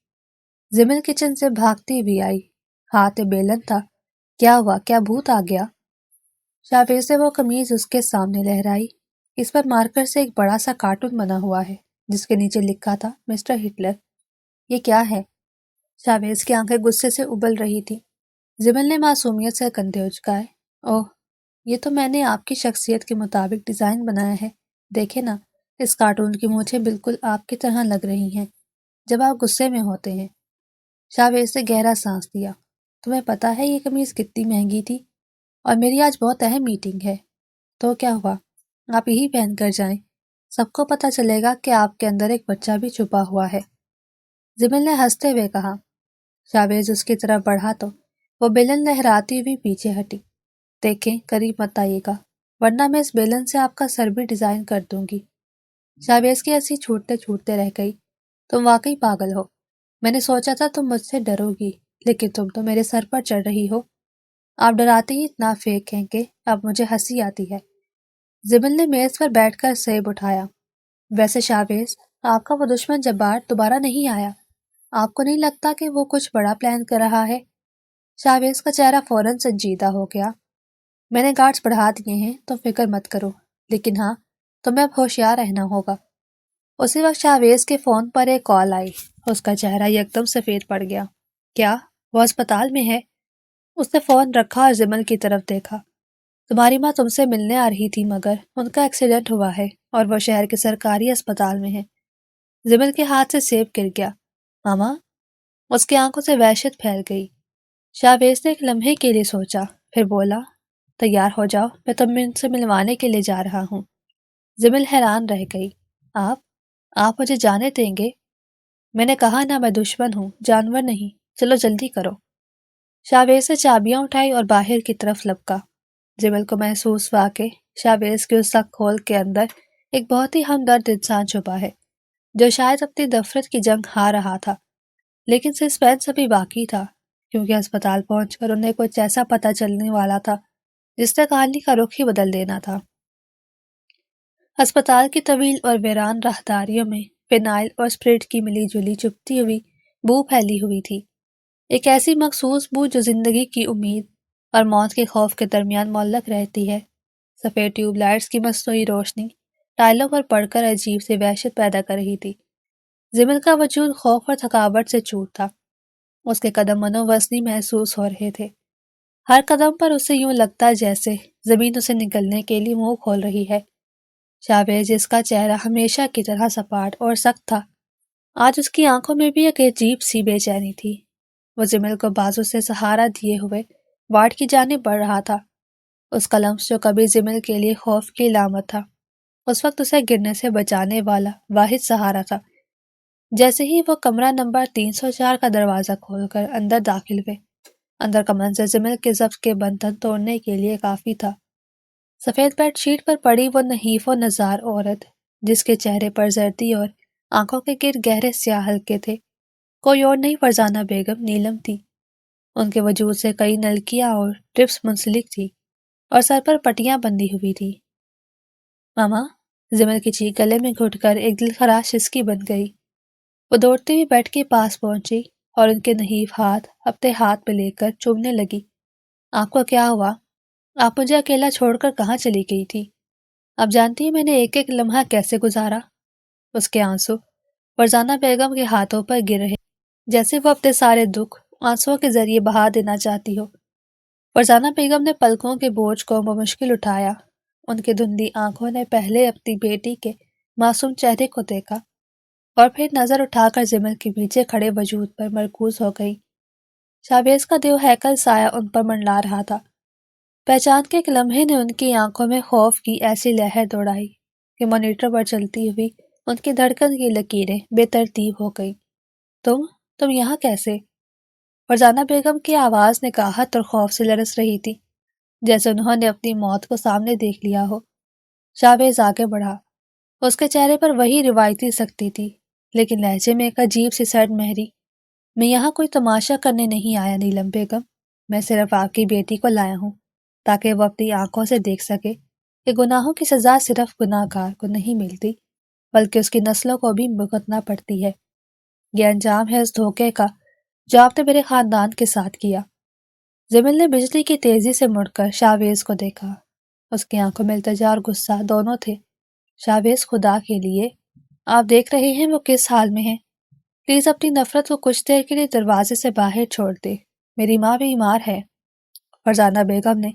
زمل کچن سے بھاگتی ہوئی آئی، ہاتھ بیلن تھا۔ کیا ہوا، کیا بھوت آ گیا؟ شاویز نے وہ قمیض اس کے سامنے لہرائی۔ اس پر مارکر سے ایک بڑا سا کارٹون بنا ہوا ہے جس کے نیچے لکھا تھا مسٹر ہٹلر۔ یہ کیا ہے؟ شاویز کی آنکھیں غصے سے ابل رہی تھی۔ زمل نے معصومیت سے کندھے اچکائے۔ اوہ، یہ تو میں نے آپ کی شخصیت کے مطابق ڈیزائن بنایا ہے، دیکھے نا، اس کارٹون کی مونچھیں بالکل آپ کی طرح لگ رہی ہیں جب آپ غصے میں ہوتے ہیں۔ شاویز نے گہرا سانس لیا۔ تمہیں پتا ہے یہ قمیض کتنی مہنگی تھی؟ اور میری آج بہت اہم میٹنگ ہے۔ تو کیا ہوا؟ آپ یہی پہن کر جائیں، سب کو پتہ چلے گا کہ آپ کے اندر ایک بچہ بھی چھپا ہوا ہے۔ زمل نے ہنستے ہوئے کہا۔ شاویز اس کی طرف بڑھا تو وہ بیلن لہراتی ہوئی پیچھے ہٹی۔ دیکھیں، قریب مت آئیے گا، ورنہ میں اس بیلن سے آپ کا سر بھی ڈیزائن کر دوں گی۔ شاویز کی ہنسی چھوٹتے چھوٹتے رہ گئی۔ تم واقعی پاگل ہو۔ میں نے سوچا تھا تم مجھ سے ڈرو گی، لیکن تم تو میرے سر پر چڑھ رہی ہو۔ آپ ڈراتے ہی اتنا فیک ہیں کہ اب مجھے ہنسی آتی ہے۔ زبل نے میز پر بیٹھ کر سیب اٹھایا۔ ویسے شاویز، آپ کا وہ دشمن جبار دوبارہ نہیں آیا؟ آپ کو نہیں لگتا کہ وہ کچھ بڑا پلان کر رہا ہے؟ شاویز کا چہرہ فوراً سنجیدہ ہو گیا۔ میں نے گارڈز بڑھا دیے ہیں، تو فکر مت کرو، لیکن ہاں، تمہیں اب ہوشیار رہنا ہوگا۔ اسی وقت شاویز کے فون پر ایک کال آئی۔ اس کا چہرہ یکدم سفید پڑ گیا۔ کیا وہ ہسپتال میں ہے؟ اس نے فون رکھا اور زمل کی طرف دیکھا۔ تمہاری ماں تم سے ملنے آ رہی تھی، مگر ان کا ایکسیڈنٹ ہوا ہے اور وہ شہر کے سرکاری اسپتال میں ہے۔ زمل کے ہاتھ سے سیب گر گیا۔ ماما؟ اس کی آنکھوں سے وحشت پھیل گئی۔ شاویز نے ایک لمحے کے لیے سوچا، پھر بولا، تیار ہو جاؤ، میں تمہیں ان سے ملوانے کے لیے جا رہا ہوں۔ زمل حیران رہ گئی۔ آپ مجھے جانے دیں گے؟ میں نے کہا نا، میں دشمن ہوں، جانور نہیں۔ چلو جلدی کرو۔ شاویز نے چابیاں اٹھائی اور باہر کی طرف لپکا۔ زمل کو محسوس ہوا کہ شاویز کے اس سخت کھول کے اندر ایک بہت ہی ہمدرد انسان چھپا ہے، جو شاید اپنی نفرت کی جنگ ہار رہا تھا۔ لیکن سسپینس ابھی باقی تھا، کیونکہ اسپتال پہنچ کر انہیں کچھ ایسا پتہ چلنے والا تھا جس نے کہانی کا رخ ہی بدل دینا تھا۔ اسپتال کی طویل اور ویران راہداریوں میں فینائل اور اسپرٹ کی ملی جلی چپتی ہوئی بو پھیلی ہوئی تھی، ایک ایسی مخصوص بو جو زندگی کی امید اور موت کے خوف کے درمیان معلق رہتی ہے۔ سفید ٹیوب لائٹس کی مصنوعی روشنی ٹائلوں پر پڑ کر عجیب سی وحشت پیدا کر رہی تھی۔ زمل کا وجود خوف اور تھکاوٹ سے چور تھا۔ اس کے قدم منو وزنی محسوس ہو رہے تھے۔ ہر قدم پر اسے یوں لگتا جیسے زمین اسے نگلنے کے لیے منہ کھول رہی ہے۔ شاویز، جس کا چہرہ ہمیشہ کی طرح سپاٹ اور سخت تھا، آج اس کی آنکھوں میں بھی ایک عجیب سی بے چینی تھی۔ وہ زمل کو بازو سے سہارا دیے ہوئے وارڈ کی جانب بڑھ رہا تھا۔ اس کا لمس جو کبھی زمل کے لیے خوف کی علامت تھا، اس وقت اسے گرنے سے بچانے والا واحد سہارا تھا۔ جیسے ہی وہ کمرہ نمبر 304 کا دروازہ کھول کر اندر داخل ہوئے، اندر کا منظر زمل کے ضبط کے بندھن توڑنے کے لیے کافی تھا۔ سفید بیڈ شیٹ پر پڑی وہ نحیف و نزار عورت، جس کے چہرے پر زردی اور آنکھوں کے گرد گہرے سیاہ حلقے تھے، کوئی اور نہیں فرزانہ بیگم نیلم تھی۔ ان کے وجود سے کئی نلکیاں اور ٹرپس منسلک تھی اور سر پر پٹیاں بندھی ہوئی تھی۔ ماما؟ زمل کی چیخ گلے میں گھٹ کر ایک دل خراش سسکی بن گئی۔ وہ دوڑتے ہوئے بیڈ کے پاس پہنچی اور ان کے نحیف ہاتھ اپنے ہاتھ میں لے کر چومنے لگی۔ آپ کو کیا ہوا؟ آپ مجھے اکیلا چھوڑ کر کہاں چلی گئی تھی؟ آپ جانتی ہیں میں نے ایک ایک لمحہ کیسے گزارا؟ اس کے آنسو فرزانہ بیگم کے ہاتھوں پر گر رہے، جیسے وہ اپنے سارے دکھ آنسوؤں کے ذریعے بہا دینا چاہتی ہو۔ فرزانہ بیگم نے پلکوں کے بوجھ کو بمشکل اٹھایا۔ ان کی دھندلی آنکھوں نے پہلے اپنی بیٹی کے معصوم چہرے کو دیکھا اور پھر نظر اٹھا کر زمل کے پیچھے کھڑے وجود پر مرکوز ہو گئی۔ شاویز کا دیو ہیکل سایہ ان پر منڈلا رہا تھا۔ پہچان کے ایک لمحے نے ان کی آنکھوں میں خوف کی ایسی لہر دوڑائی کہ مانیٹر پر چلتی ہوئی ان کی دھڑکن کی لکیریں بے ترتیب ہو گئیں۔ تم یہاں کیسے؟ فرزانہ بیگم کی آواز نکاہت اور خوف سے لرز رہی تھی، جیسے انہوں نے اپنی موت کو سامنے دیکھ لیا ہو۔ شاویز آگے بڑھا۔ اس کے چہرے پر وہی روایتی سختی تھی، لیکن لہجے میں ایک عجیب سی سرد مہری۔ میں یہاں کوئی تماشا کرنے نہیں آیا نیلم بیگم، میں صرف آپ کی بیٹی کو لایا ہوں تاکہ وہ اپنی آنکھوں سے دیکھ سکے کہ گناہوں کی سزا صرف گناہ گار کو نہیں ملتی، بلکہ اس کی نسلوں کو بھی بھگتنا پڑتی ہے۔ یہ انجام ہے اس دھوکے کا جو آپ نے میرے خاندان کے ساتھ کیا۔ زمل نے بجلی کی تیزی سے مڑ کر شاویز کو دیکھا۔ اس کی آنکھوں میں التجا اور غصہ دونوں تھے۔ شاویز، خدا کے لیے، آپ دیکھ رہے ہیں وہ کس حال میں ہیں؟ پلیز اپنی نفرت کو کچھ دیر کے لیے دروازے سے باہر چھوڑ دے، میری ماں بیمار ہے۔ فرزانہ بیگم نے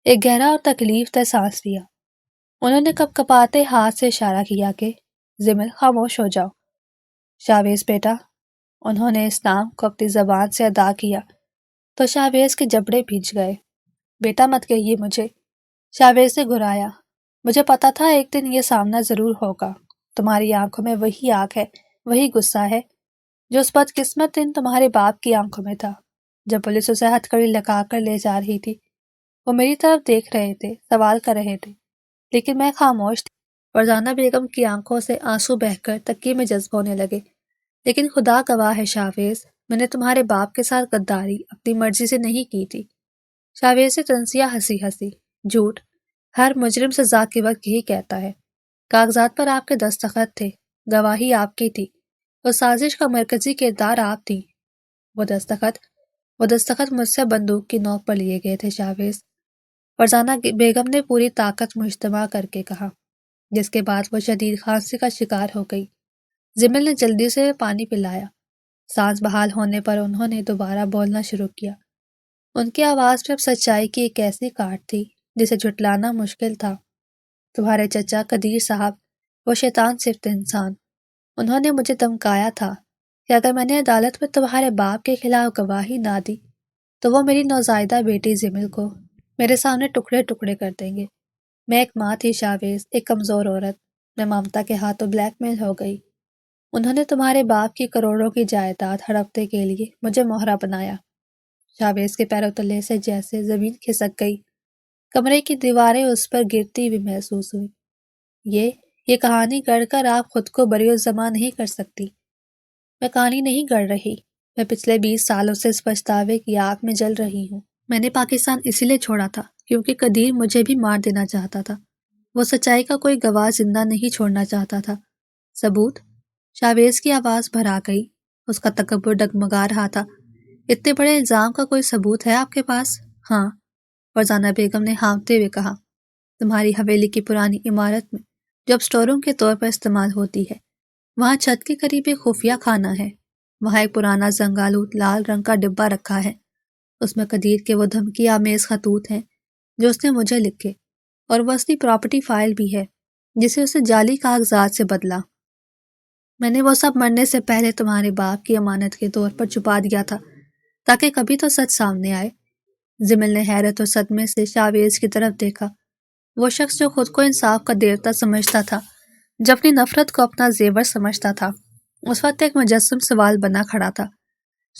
ایک گہرا اور تکلیف دہ سانس لیا۔ انہوں نے کپ کپاتے ہاتھ سے اشارہ کیا کہ زمل خاموش ہو جاؤ۔ شاویز بیٹا، انہوں نے اس نام کو اپنی زبان سے ادا کیا تو شاویز کے جبڑے بھیج گئے۔ بیٹا مت کہیے مجھے، شاویز نے گھرایا۔ مجھے پتا تھا ایک دن یہ سامنا ضرور ہوگا۔ تمہاری آنکھوں میں وہی آگ ہے، وہی غصہ ہے جو اس بدقسمت دن تمہارے باپ کی آنکھوں میں تھا جب پولیس اسے ہتھکڑی لگا کر لے جا رہی تھی۔ وہ میری طرف دیکھ رہے تھے، سوال کر رہے تھے، لیکن میں خاموش تھی۔ فرزانہ بیگم کی آنکھوں سے آنسو بہہ کر تکیے میں جذب ہونے لگے۔ لیکن خدا گواہ ہے شاویز، میں نے تمہارے باپ کے ساتھ غداری اپنی مرضی سے نہیں کی تھی۔ شاویز سے تنزیہ ہنسی جھوٹ ہر مجرم سزا کے وقت یہی کہتا ہے۔ کاغذات پر آپ کے دستخط تھے، گواہی آپ کی تھی، اور سازش کا مرکزی کردار آپ تھی۔ وہ دستخط مجھ سے بندوق کی نوک پر لیے گئے تھے شاویز، فرزانہ بیگم نے پوری طاقت مجتمع کر کے کہا، جس کے بعد وہ شدید کھانسی کا شکار ہو گئی۔ زمل نے جلدی سے پانی پلایا۔ سانس بحال ہونے پر انہوں نے دوبارہ بولنا شروع کیا۔ ان کی آواز میں اب سچائی کی ایک ایسی کاٹ تھی جسے جھٹلانا مشکل تھا۔ تمہارے چچا قدیر صاحب، وہ شیطان صفت انسان، انہوں نے مجھے دھمکایا تھا کہ اگر میں نے عدالت میں تمہارے باپ کے خلاف گواہی نہ دی تو وہ میری نوزائیدہ بیٹی زمل کو میرے سامنے ٹکڑے ٹکڑے کر دیں گے۔ میں ایک ماں تھی شاویز، ایک کمزور عورت، میں ممتا کے ہاتھوں بلیک میل ہو گئی۔ انہوں نے تمہارے باپ کی کروڑوں کی جائیداد ہڑپنے کے لیے مجھے مہرا بنایا۔ شاویز کے پیروں تلے سے جیسے زمین کھسک گئی، کمرے کی دیواریں اس پر گرتی ہوئی محسوس ہوئی۔ یہ کہانی گڑھ کر آپ خود کو بری الزما نہیں کر سکتی۔ میں کہانی نہیں گڑھ رہی، میں پچھلے 20 سالوں سے اس پچھتاوے کی آگ میں جل رہی ہوں۔ میں نے پاکستان اسی لیے چھوڑا تھا کیونکہ قدیر مجھے بھی مار دینا چاہتا تھا۔ وہ سچائی کا کوئی گواہ زندہ نہیں چھوڑنا چاہتا تھا۔ ثبوت؟ شاویز کی آواز بھر آ گئی، اس کا تکبر ڈگمگا رہا تھا۔ اتنے بڑے الزام کا کوئی ثبوت ہے آپ کے پاس؟ ہاں، فرزانہ بیگم نے ہانپتے ہوئے کہا۔ تمہاری حویلی کی پرانی عمارت میں جو اب اسٹور روم کے طور پر استعمال ہوتی ہے، وہاں چھت کے قریب ایک خفیہ خانہ ہے۔ وہاں ایک پرانا زنگ آلود لال رنگ کا ڈبہ رکھا ہے۔ اس میں قدیر کے وہ دھمکی آمیز خطوط ہیں جو اس نے مجھے لکھے، اور وہ اصلی پراپرٹی فائل بھی ہے جسے اسے جعلی کاغذات سے بدلا۔ میں نے وہ سب مرنے سے پہلے تمہارے باپ کی امانت کے طور پر چھپا دیا تھا تاکہ کبھی تو سچ سامنے آئے۔ زمل نے حیرت اور صدمے سے شاویز کی طرف دیکھا۔ وہ شخص جو خود کو انصاف کا دیوتا سمجھتا تھا، جو اپنی نفرت کو اپنا زیور سمجھتا تھا، اس وقت ایک مجسم سوال بنا کھڑا تھا۔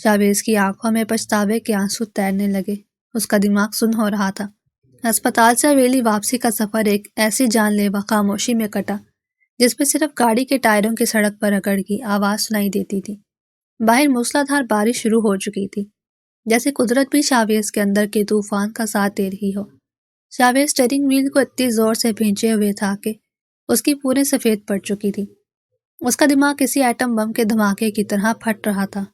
شاویز کی آنکھوں میں پچھتاوے کے آنسو تیرنے لگے، اس کا دماغ سن ہو رہا تھا۔ ہسپتال سے حویلی واپسی کا سفر ایک ایسی جان لیوا خاموشی میں کٹا جس میں صرف گاڑی کے ٹائروں کی سڑک پر رگڑ کی آواز سنائی دیتی تھی۔ باہر موسلادھار بارش شروع ہو چکی تھی، جیسے قدرت بھی شاویز کے اندر کے طوفان کا ساتھ دے رہی ہو۔ شاویز اسٹیئرنگ وہیل کو اتنی زور سے بھینچے ہوئے تھا کہ اس کی پورے سفید پڑ چکی تھی۔ اس کا دماغ کسی ایٹم بم کے دھماکے کی طرح پھٹ رہا تھا۔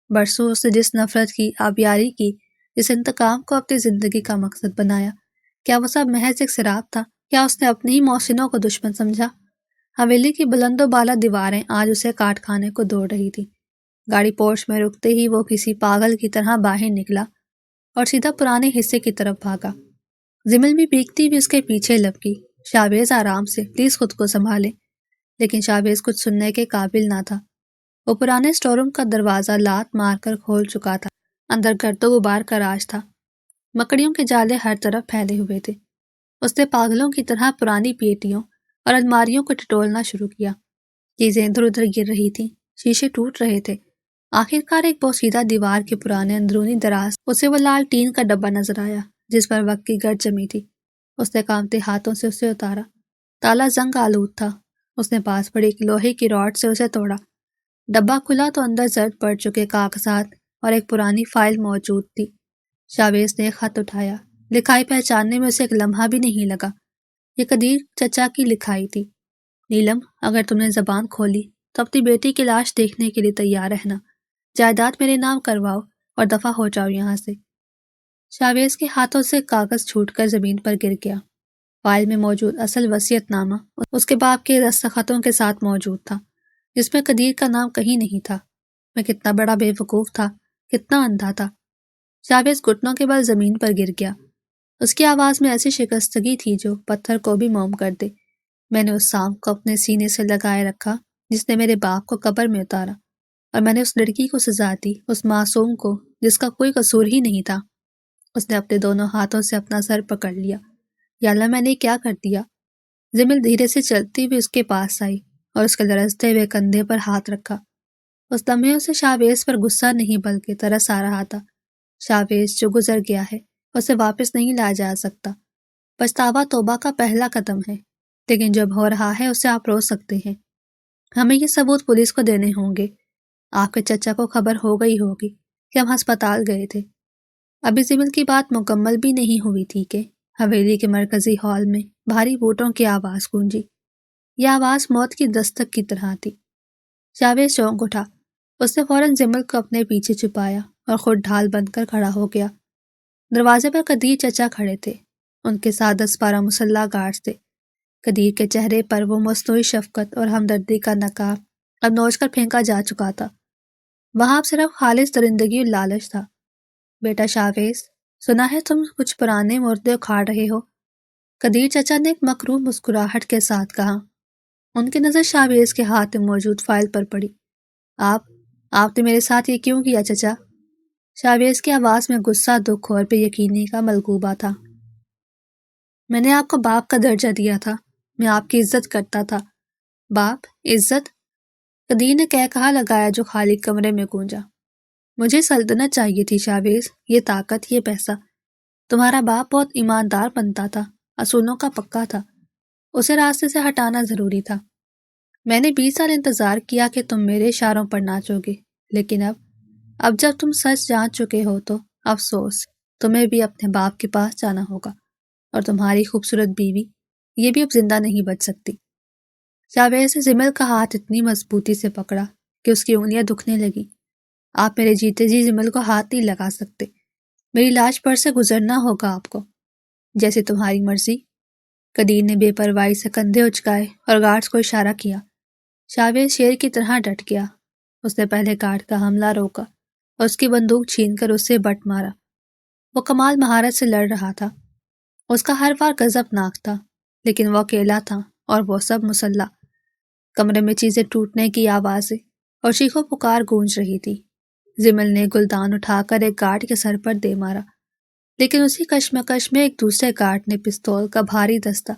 برسوں سے جس نفرت کی آبیاری کی، جس انتقام کو اپنی زندگی کا مقصد بنایا، کیا وہ سب محض ایک سراب تھا؟ کیا اس نے اپنی ہی محسنوں کو دشمن سمجھا؟ حویلی کی بلند و بالا دیواریں آج اسے کاٹ کھانے کو دوڑ رہی تھی۔ گاڑی پورچ میں رکتے ہی وہ کسی پاگل کی طرح باہر نکلا اور سیدھا پرانے حصے کی طرف بھاگا۔ زمل بھی بھیگتی ہوئی اس کے پیچھے لپکی۔ شاویز آرام سے، پلیز خود کو سنبھالے۔ لیکن شاویز کچھ سننے کے قابل نہ تھا۔ وہ پرانے اسٹور روم کا دروازہ لات مار کر کھول چکا تھا۔ اندر گرد و غبار کا راج تھا، مکڑیوں کے جالے ہر طرف پھیلے ہوئے تھے۔ اس نے پاگلوں کی طرح پرانی پیٹیوں اور الماریوں کو ٹٹولنا شروع کیا۔ چیزیں ادھر ادھر گر رہی تھیں، شیشے ٹوٹ رہے تھے۔ آخر کار ایک بوسیدہ دیوار کے پرانے اندرونی دراز اسے وہ لال ٹین کا ڈبہ نظر آیا جس پر وقت کی گرد جمی تھی۔ اس نے کانپتے ہاتھوں سے اسے اتارا۔ تالا زنگ آلود تھا۔ اس نے پاس پڑی ایک لوہے کی راڈ سے اسے توڑا۔ ڈبہ کھلا تو اندر زرد پڑ چکے کاغذات اور ایک پرانی فائل موجود تھی۔ شاویز نے ایک خط اٹھایا۔ لکھائی پہچاننے میں اسے ایک لمحہ بھی نہیں لگا۔ یہ قدیر چچا کی لکھائی تھی۔ نیلم، اگر تم نے زبان کھولی تو اپنی بیٹی کی لاش دیکھنے کے لیے تیار رہنا۔ جائیداد میرے نام کرواؤ اور دفع ہو جاؤ یہاں سے۔ شاویز کے ہاتھوں سے کاغذ چھوٹ کر زمین پر گر گیا۔ فائل میں موجود اصل وصیت نامہ اس کے باپ کے دستخطوں کے ساتھ موجود تھا، جس میں قدیر کا نام کہیں نہیں تھا۔ میں کتنا بڑا بے وقوف تھا، کتنا اندھا تھا۔ شاویز گھٹنوں کے بل زمین پر گر گیا۔ اس کی آواز میں ایسی شکستگی تھی جو پتھر کو بھی موم کر دے۔ میں نے اس سانپ کو اپنے سینے سے لگائے رکھا جس نے میرے باپ کو قبر میں اتارا، اور میں نے اس لڑکی کو سزا دی، اس معصوم کو جس کا کوئی قصور ہی نہیں تھا۔ اس نے اپنے دونوں ہاتھوں سے اپنا سر پکڑ لیا۔ یا اللہ، میں نے کیا کر دیا؟ زمل دھیرے سے چلتی ہوئی اس کے پاس آئی اور اس کے لرزتے ہوئے کندھے پر ہاتھ رکھا۔ اس لمحے اسے شاویز پر غصہ نہیں بلکہ ترس آ رہا تھا۔ شاویز جو گزر گیا ہے اسے واپس نہیں لایا جا سکتا۔ پچھتاوا توبہ کا پہلا قدم ہے، لیکن جب ہو رہا ہے اسے آپ روک سکتے ہیں۔ ہمیں یہ ثبوت پولیس کو دینے ہوں گے۔ آپ کے چچا کو خبر ہو گئی ہوگی کہ ہم ہسپتال گئے تھے۔ ابھی زمل کی بات مکمل بھی نہیں ہوئی تھی کہ حویلی کے مرکزی ہال میں بھاری بوٹوں کی آواز گونجی۔ یہ آواز موت کی دستک کی طرح تھی۔ شاویز چونک اٹھا۔ اس نے فوراً زمل کو اپنے پیچھے چھپایا اور خود ڈھال بن کر کھڑا ہو گیا۔ دروازے پر قدیر چچا کھڑے تھے۔ ان کے ساتھ 10-12 مسلح گارڈز تھے۔ قدیر کے چہرے پر وہ مصنوعی شفقت اور ہمدردی کا نقاب اب نوچ کر پھینکا جا چکا تھا۔ وہاں اب صرف خالص درندگی اور لالچ تھا۔ بیٹا شاویز، سنا ہے تم کچھ پرانے مردے اکھاڑ رہے ہو؟ قدیر چچا نے ایک مکروہ مسکراہٹ کے ساتھ کہا۔ ان کی نظر شاویز کے ہاتھ میں موجود فائل پر پڑی۔ آپ نے میرے ساتھ یہ کیوں کیا چچا؟ شاویز کی آواز میں غصہ، دکھ اور بے یقینی کا ملغوبہ تھا۔ میں نے آپ کو باپ کا درجہ دیا تھا، میں آپ کی عزت کرتا تھا۔ باپ؟ عزت؟ قدیر نے کہا لگایا جو خالی کمرے میں گونجا۔ مجھے سلطنت چاہیے تھی شاویز، یہ طاقت، یہ پیسہ۔ تمہارا باپ بہت ایماندار بنتا تھا، اصولوں کا پکا تھا، اسے راستے سے ہٹانا ضروری تھا۔ میں نے 20 سال انتظار کیا کہ تم میرے اشاروں پر ناچو گے، لیکن اب جب تم سچ جان چکے ہو تو افسوس، تمہیں بھی اپنے باپ کے پاس جانا ہوگا، اور تمہاری خوبصورت بیوی یہ بھی اب زندہ نہیں بچ سکتی۔ شاویز نے زمل کا ہاتھ اتنی مضبوطی سے پکڑا کہ اس کی انگلیاں دکھنے لگی۔ آپ میرے جیتے جی زمل کو ہاتھ نہیں لگا سکتے، میری لاش پر سے گزرنا ہوگا آپ کو، جیسے تمہاری مرضی۔ قدیر نے بے پرواہی سے کندھے اچکائے اور گارڈز کو اشارہ کیا۔ شاویز شیر کی طرح ڈٹ گیا۔ اس نے پہلے گارڈ کا حملہ روکا اور اس کی بندوق چھین کر اسے بٹ مارا۔ وہ کمال مہارت سے لڑ رہا تھا۔ اس کا ہر وار غضبناک تھا، لیکن وہ اکیلا تھا اور وہ سب مسلح۔ کمرے میں چیزیں ٹوٹنے کی آوازیں اور چیخو پکار گونج رہی تھی۔ زمل نے گلدان اٹھا کر ایک گارڈ کے سر پر دے مارا، لیکن اسی کشمکش میں ایک دوسرے گارڈ نے پستول کا بھاری دستہ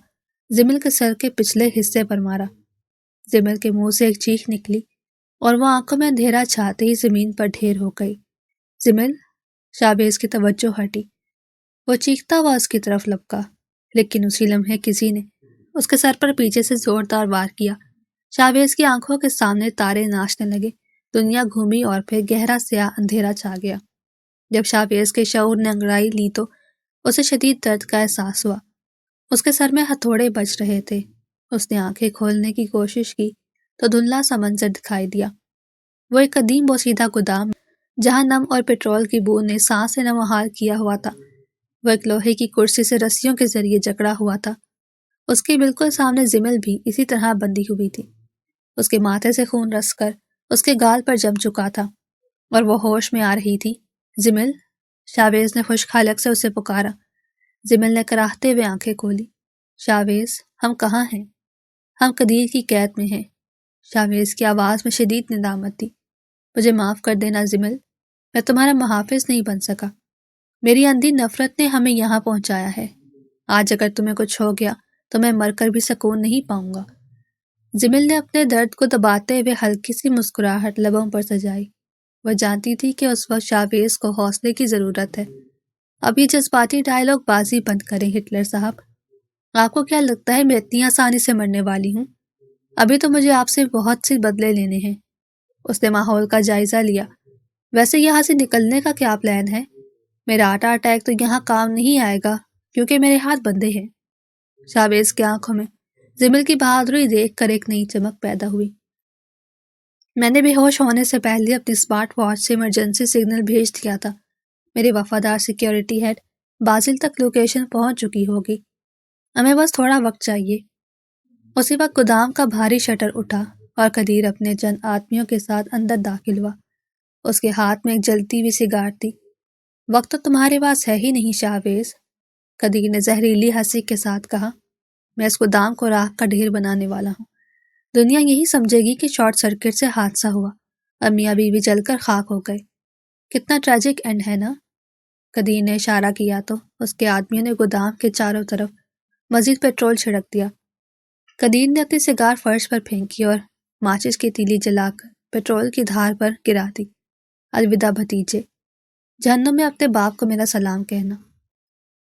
زمل کے سر کے پچھلے حصے پر مارا۔ زمل کے منہ سے ایک چیخ نکلی اور وہ آنکھوں میں اندھیرا چھاتے ہی زمین پر ڈھیر ہو گئی۔ زمل! شاویز کی توجہ ہٹی۔ وہ چیختا ہوا اس کی طرف لپکا، لیکن اسی لمحے کسی نے اس کے سر پر پیچھے سے زوردار وار کیا۔ شاویز کی آنکھوں کے سامنے تارے ناچنے لگے، دنیا گھومی اور پھر گہرا سیاہ اندھیرا چھا گیا۔ جب شاویز کے شعور نے انگڑائی لی تو اسے شدید درد کا احساس ہوا۔ اس کے سر میں ہتھوڑے بج رہے تھے۔ اس نے آنکھیں کھولنے کی کوشش کی تو دھندلا سا منظر دکھائی دیا۔ وہ ایک قدیم بوسیدہ گودام جہاں نم اور پیٹرول کی بو نے سانسیں نموحال کیا ہوا تھا۔ وہ ایک لوہے کی کرسی سے رسیوں کے ذریعے جکڑا ہوا تھا۔ اس کے بالکل سامنے زمل بھی اسی طرح بندھی ہوئی تھی۔ اس کے ماتھے سے خون رس کر اس کے گال پر جم چکا تھا اور وہ ہوش میں آ رہی تھی۔ زمل! شاویز نے خشک حلق سے اسے پکارا۔ زمل نے کراہتے ہوئے آنکھیں کھولی۔ شاویز، ہم کہاں ہیں؟ ہم قدیر کی قید میں ہیں۔ شاویز کی آواز میں شدید ندامت تھی۔ مجھے معاف کر دینا زمل، میں تمہارا محافظ نہیں بن سکا۔ میری اندھی نفرت نے ہمیں یہاں پہنچایا ہے۔ آج اگر تمہیں کچھ ہو گیا تو میں مر کر بھی سکون نہیں پاؤں گا۔ زمل نے اپنے درد کو دباتے ہوئے ہلکی سی مسکراہٹ لبوں پر سجائی۔ وہ جانتی تھی کہ اس وقت شاویز کو حوصلے کی ضرورت ہے۔ اب یہ جذباتی ڈائیلاگ بازی بند کریں ہٹلر صاحب۔ آپ کو کیا لگتا ہے میں اتنی آسانی سے مرنے والی ہوں؟ ابھی تو مجھے آپ سے بہت سی بدلے لینے ہیں۔ اس نے ماحول کا جائزہ لیا۔ ویسے یہاں سے نکلنے کا کیا پلان ہے؟ میرا آٹا اٹیک تو یہاں کام نہیں آئے گا کیونکہ میرے ہاتھ بندھے ہیں۔ شاویز کی آنکھوں میں زمل کی بہادری دیکھ کر ایک نئی چمک پیدا ہوئی۔ میں نے بے ہوش ہونے سے پہلے اپنی اسمارٹ واچ سے ایمرجنسی سگنل بھیج دیا تھا۔ میرے وفادار سیکیورٹی ہیڈ بازل تک لوکیشن پہنچ چکی ہوگی۔ ہمیں بس تھوڑا وقت چاہیے۔ اسی وقت گودام کا بھاری شٹر اٹھا اور قدیر اپنے چند آدمیوں کے ساتھ اندر داخل ہوا۔ اس کے ہاتھ میں ایک جلتی ہوئی سگار تھی۔ وقت تو تمہارے پاس ہے ہی نہیں شاویز، قدیر نے زہریلی ہنسی کے ساتھ کہا۔ میں اس گودام کو راکھ کا ڈھیر بنانے والا ہوں۔ دنیا یہی سمجھے گی کہ شارٹ سرکٹ سے حادثہ ہوا اور میاں بیوی جل کر خاک ہو گئے۔ کتنا ٹریجک اینڈ ہے نا؟ قدیر نے اشارہ کیا تو اس کے آدمیوں نے گودام کے چاروں طرف مزید پیٹرول چھڑک دیا۔ قدیر نے اپنی سگار فرش پر پھینکی اور ماچس کی تیلی جلا کر پیٹرول کی دھار پر گرا دی۔ الوداع بھتیجے، جہنم میں اپنے باپ کو میرا سلام کہنا۔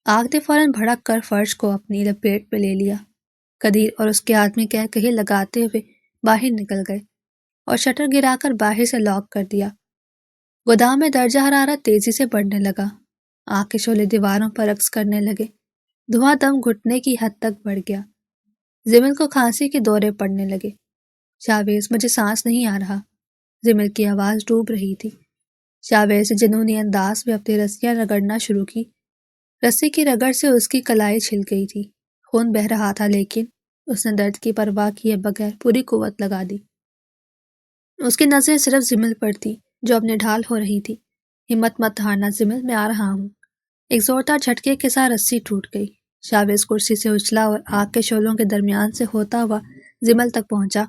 آگ نے فوراً بھڑک کر فرش کو اپنی لپیٹ پہ لے لیا۔ قدیر اور اس کے آدمی کہے لگاتے ہوئے باہر نکل گئے اور شٹر گرا کر باہر سے لاک کر دیا۔ گودام میں درجہ حرارت تیزی سے بڑھنے لگا۔ آگ کے شعلے دیواروں پر رقص کرنے لگے۔ دھواں دم گھٹنے کی حد تک بڑھ گیا۔ زمل کو کھانسی کے دورے پڑنے لگے۔ شاویز، مجھے سانس نہیں آ رہا۔ زمل کی آواز ڈوب رہی تھی۔ شاویز نے جنونی انداز میں اپنی رسیاں رگڑنا شروع کی۔ رسی کی رگڑ سے اس کی کلائی چھل گئی تھی۔ خون بہہ رہا تھا لیکن اس نے درد کی پرواہ کیے بغیر پوری قوت لگا دی۔ اس کی نظریں صرف زمل پر تھی جو اپنے ڈھال ہو رہی تھی۔ ہمت مت ہارنا زمل، میں آ رہا ہوں۔ ایک زوردار جھٹکے کے ساتھ رسی ٹوٹ گئی۔ شاویز کرسی سے اچھلا اور آگ کے شعلوں کے درمیان سے ہوتا ہوا زمل تک پہنچا۔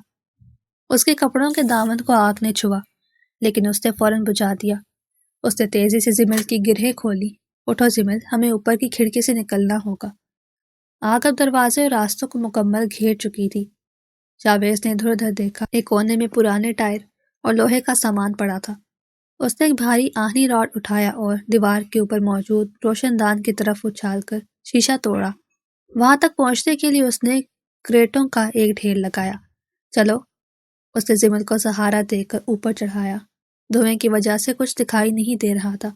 اس کے کپڑوں کے دامن کو آگ نے چھوا لیکن اس نے فوراً بجھا دیا۔ اس نے تیزی سے زمل کی گرہیں کھولی۔ اٹھو زمل، ہمیں اوپر کی کھڑکی سے نکلنا ہوگا۔ آگ اب دروازے اور راستوں کو مکمل گھیر چکی تھی۔ شاویز نے ادھر ادھر دیکھا۔ ایک کونے میں پرانے ٹائر اور لوہے کا سامان پڑا تھا۔ اس نے ایک بھاری آہنی راڈ اٹھایا اور دیوار کے اوپر موجود روشن دان کی طرف اچھال کر شیشہ توڑا۔ وہاں تک پہنچنے کے لیے اس نے کریٹوں کا ایک ڈھیر لگایا۔ چلو، اس نے زمل کو سہارا دے کر اوپر چڑھایا۔ دھوئیں کی وجہ سے کچھ دکھائی نہیں دے رہا تھا۔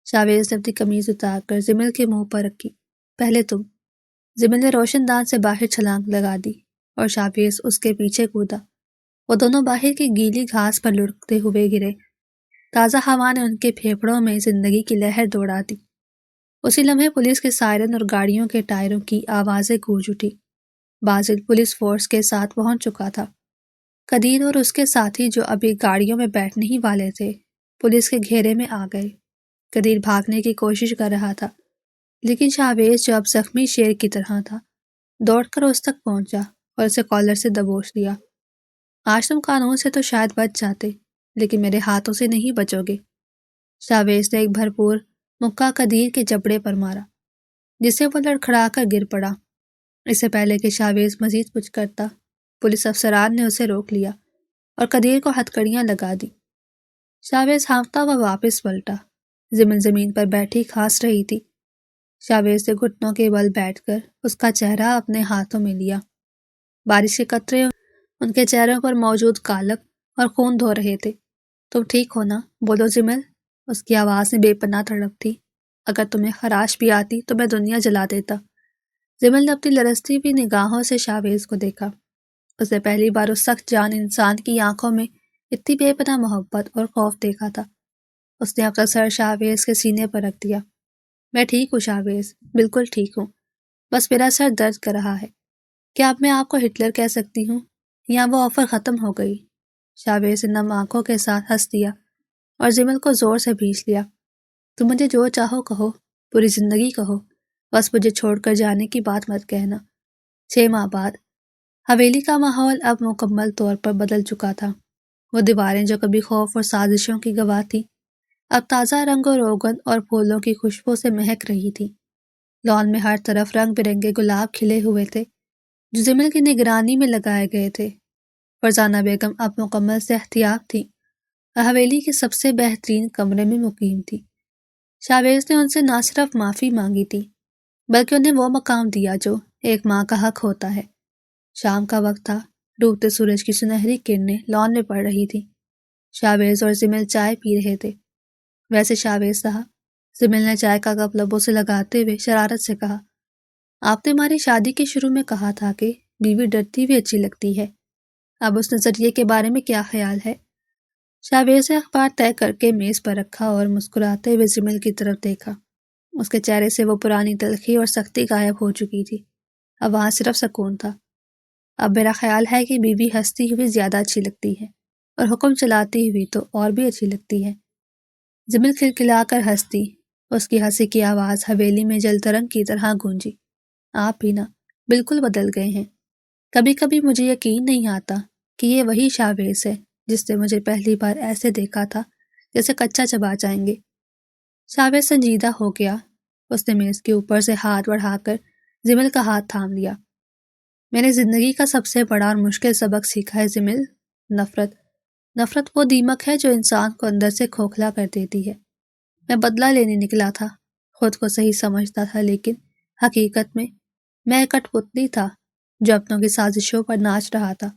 شاویز نے اپنی قمیض اتار کر زمل کے منہ پر رکھی۔ پہلے تم۔ زمل نے روشن دان سے باہر چھلانگ لگا دی اور شاویز اس کے پیچھے کودا۔ وہ دونوں باہر کی گیلی گھاس پر لڑکتے ہوئے گرے۔ تازہ ہوا نے ان کے پھیپھڑوں میں زندگی کی لہر دوڑا دی۔ اسی لمحے پولیس کے سائرن اور گاڑیوں کے ٹائروں کی آوازیں گونج اٹھی۔ بازل پولیس فورس کے ساتھ پہنچ چکا تھا۔ قدیر اور اس کے ساتھی جو ابھی گاڑیوں میں بیٹھنے ہی والے تھے پولیس کے گھیرے میں آ گئے۔ قدیر بھاگنے کی کوشش کر رہا تھا لیکن شاویز جو اب زخمی شیر کی طرح تھا دوڑ کر اس تک پہنچا اور اسے کالر سے دبوچ لیا۔ آج تم قانون سے تو شاید بچ جاتے لیکن میرے ہاتھوں سے نہیں بچو گے۔ شاویز نے ایک بھرپور مکہ قدیر کے جبڑے پر مارا جسے وہ لڑکھڑا کر گر پڑا۔ اس سے پہلے کہ شاویز مزید کچھ کرتا پولیس افسران نے اسے روک لیا اور قدیر کو ہتھکڑیاں لگا دی۔ شاویز ہانفتا ہوا واپس پلٹا۔ زمین زمین پر بیٹھی کھانس رہی تھی۔ شاویز نے گھٹنوں کے بل بیٹھ کر اس کا چہرہ اپنے ہاتھوں میں لیا۔ بارش کے قطرے ان کے چہروں پر موجود کالک اور خون دھو رہے تھے۔ تم ٹھیک ہو نا؟ بولو زمل۔ اس کی آواز میں بے پناہ تڑپ تھی۔ اگر تمہیں خراش بھی آتی تو میں دنیا جلا دیتا۔ زمل نے اپنی لرزتی ہوئی نگاہوں سے شاویز کو دیکھا۔ اس نے پہلی بار اس سخت جان انسان کی آنکھوں میں اتنی بے پناہ محبت اور خوف دیکھا تھا۔ اس نے اپنا سر شاویز کے سینے پر رکھ دیا۔ میں ٹھیک ہوں شاویز، بالکل ٹھیک ہوں، بس میرا سر درد کر رہا ہے۔ کیا اب میں آپ کو ہٹلر کہہ سکتی ہوں یا وہ آفر ختم ہو گئی؟ شاویز نے نم آنکھوں کے ساتھ ہنس دیا اور زمل کو زور سے بھینچ لیا۔ تم مجھے جو چاہو کہو، پوری زندگی کہو، بس مجھے چھوڑ کر جانے کی بات مت کہنا۔ 6 ماہ بعد حویلی کا ماحول اب مکمل طور پر بدل چکا تھا۔ وہ دیواریں جو کبھی خوف اور سازشوں کی گواہ تھی اب تازہ رنگ و روغن اور پھولوں کی خوشبو سے مہک رہی تھی۔ لان میں ہر طرف رنگ برنگے گلاب کھلے ہوئے تھے جو زمل کی نگرانی میں لگائے گئے تھے۔ فرزانہ بیگم اب مکمل صحتیاب تھی اور حویلی کے سب سے بہترین کمرے میں مقیم تھی۔ شاویز نے ان سے نہ صرف معافی مانگی تھی بلکہ انہیں وہ مقام دیا جو ایک ماں کا حق ہوتا ہے۔ شام کا وقت تھا۔ ڈوبتے سورج کی سنہری کرنیں لان میں پڑ رہی تھی۔ شاویز اور زمل چائے پی رہے تھے۔ ویسے شاویز صاحب، زمل نے چائے کا کپ لبوں سے لگاتے ہوئے شرارت سے کہا، آپ نے ہماری شادی کے شروع میں کہا تھا کہ بیوی ڈرتی ہوئی اچھی لگتی ہے۔ اب اس نظریے کے بارے میں کیا خیال ہے؟ شاویز نے اخبار طے کر کے میز پر رکھا اور مسکراتے ہوئے زمل کی طرف دیکھا۔ اس کے چہرے سے وہ پرانی تلخی اور سختی غائب ہو چکی تھی۔ اب وہاں صرف سکون تھا۔ اب میرا خیال ہے کہ بیوی ہنستی ہوئی زیادہ اچھی لگتی ہے اور حکم چلاتی ہوئی تو اور بھی اچھی لگتی ہے۔ زمل کھلکھلا کر ہنس دی۔ اس کی ہنسی کی آواز حویلی میں جل ترنگ کی طرح گونجی۔ آپ بھی نا؟ بالکل بدل گئے ہیں۔ کبھی کبھی مجھے یقین نہیں آتا کہ یہ وہی شاویز ہے جس نے مجھے پہلی بار ایسے دیکھا تھا جیسے کچا چبا جائیں گے۔ شاویز سنجیدہ ہو گیا۔ اس نے میز کے اوپر سے ہاتھ بڑھا کر زمل کا ہاتھ تھام لیا۔ میں نے زندگی کا سب سے بڑا اور مشکل سبق سیکھا ہے زمل، نفرت۔ نفرت وہ دیمک ہے جو انسان کو اندر سے کھوکھلا کر دیتی ہے۔ میں بدلہ لینے نکلا تھا، خود کو صحیح سمجھتا تھا، لیکن حقیقت میں ایک کٹ پتلی تھا جو اپنوں کی سازشوں پر ناچ رہا تھا۔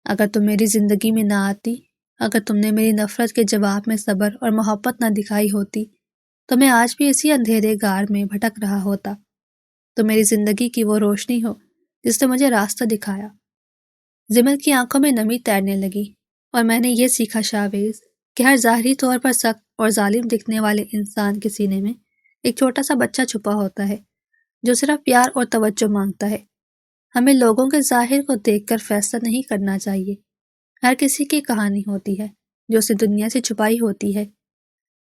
اگر تم میری زندگی میں نہ آتی، اگر تم نے میری نفرت کے جواب میں صبر اور محبت نہ دکھائی ہوتی، تو میں آج بھی اسی اندھیرے غار میں بھٹک رہا ہوتا۔ تو میری زندگی کی وہ روشنی ہو جس نے مجھے راستہ دکھایا۔ زمل کی آنکھوں میں نمی تیرنے لگی، اور میں نے یہ سیکھا شاویز کہ ہر ظاہری طور پر سخت اور ظالم دکھنے والے انسان کے سینے میں ایک چھوٹا سا بچہ چھپا ہوتا ہے جو صرف پیار اور توجہ مانگتا ہے۔ ہمیں لوگوں کے ظاہر کو دیکھ کر فیصلہ نہیں کرنا چاہیے۔ ہر کسی کی کہانی ہوتی ہے جو اسے دنیا سے چھپائی ہوتی ہے۔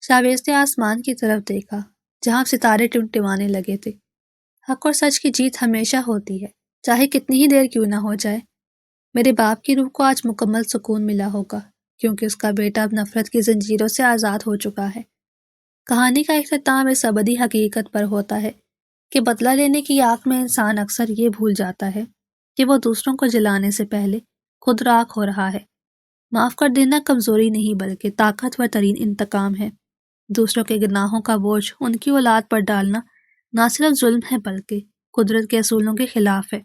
شاویز نے آسمان کی طرف دیکھا جہاں ستارے ٹمٹمانے لگے تھے۔ حق اور سچ کی جیت ہمیشہ ہوتی ہے، چاہے کتنی ہی دیر کیوں نہ ہو جائے۔ میرے باپ کی روح کو آج مکمل سکون ملا ہوگا کیونکہ اس کا بیٹا اب نفرت کی زنجیروں سے آزاد ہو چکا ہے۔ کہانی کا اختتام اس ابدی حقیقت پر ہوتا ہے کہ بدلہ لینے کی آگ میں انسان اکثر یہ بھول جاتا ہے کہ وہ دوسروں کو جلانے سے پہلے خود راکھ ہو رہا ہے۔ معاف کر دینا کمزوری نہیں بلکہ طاقتور ترین انتقام ہے۔ دوسروں کے گناہوں کا بوجھ ان کی اولاد پر ڈالنا نہ صرف ظلم ہے بلکہ قدرت کے اصولوں کے خلاف ہے۔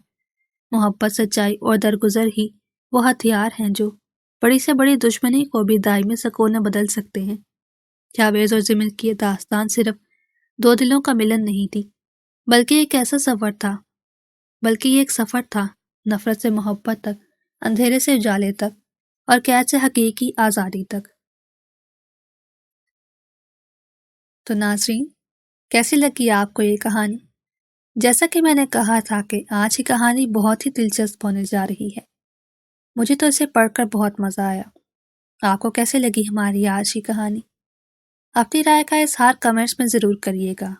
محبت، سچائی اور درگزر ہی وہ ہتھیار ہیں جو بڑی سے بڑی دشمنی کو بھی دائمی سکون میں بدل سکتے ہیں۔ شاویز اور زمل کی یہ داستان صرف دو دلوں کا ملن نہیں تھی، بلکہ یہ ایک سفر تھا، نفرت سے محبت تک، اندھیرے سے اجالے تک، اور قید سے حقیقی آزادی تک۔ تو ناظرین، کیسی لگی آپ کو یہ کہانی؟ جیسا کہ میں نے کہا تھا کہ آج کی کہانی بہت ہی دلچسپ ہونے جا رہی ہے۔ مجھے تو اسے پڑھ کر بہت مزہ آیا۔ آپ کو کیسے لگی ہماری آج کی کہانی؟ اپنی رائے کا اظہار کمنٹس میں ضرور کریے گا۔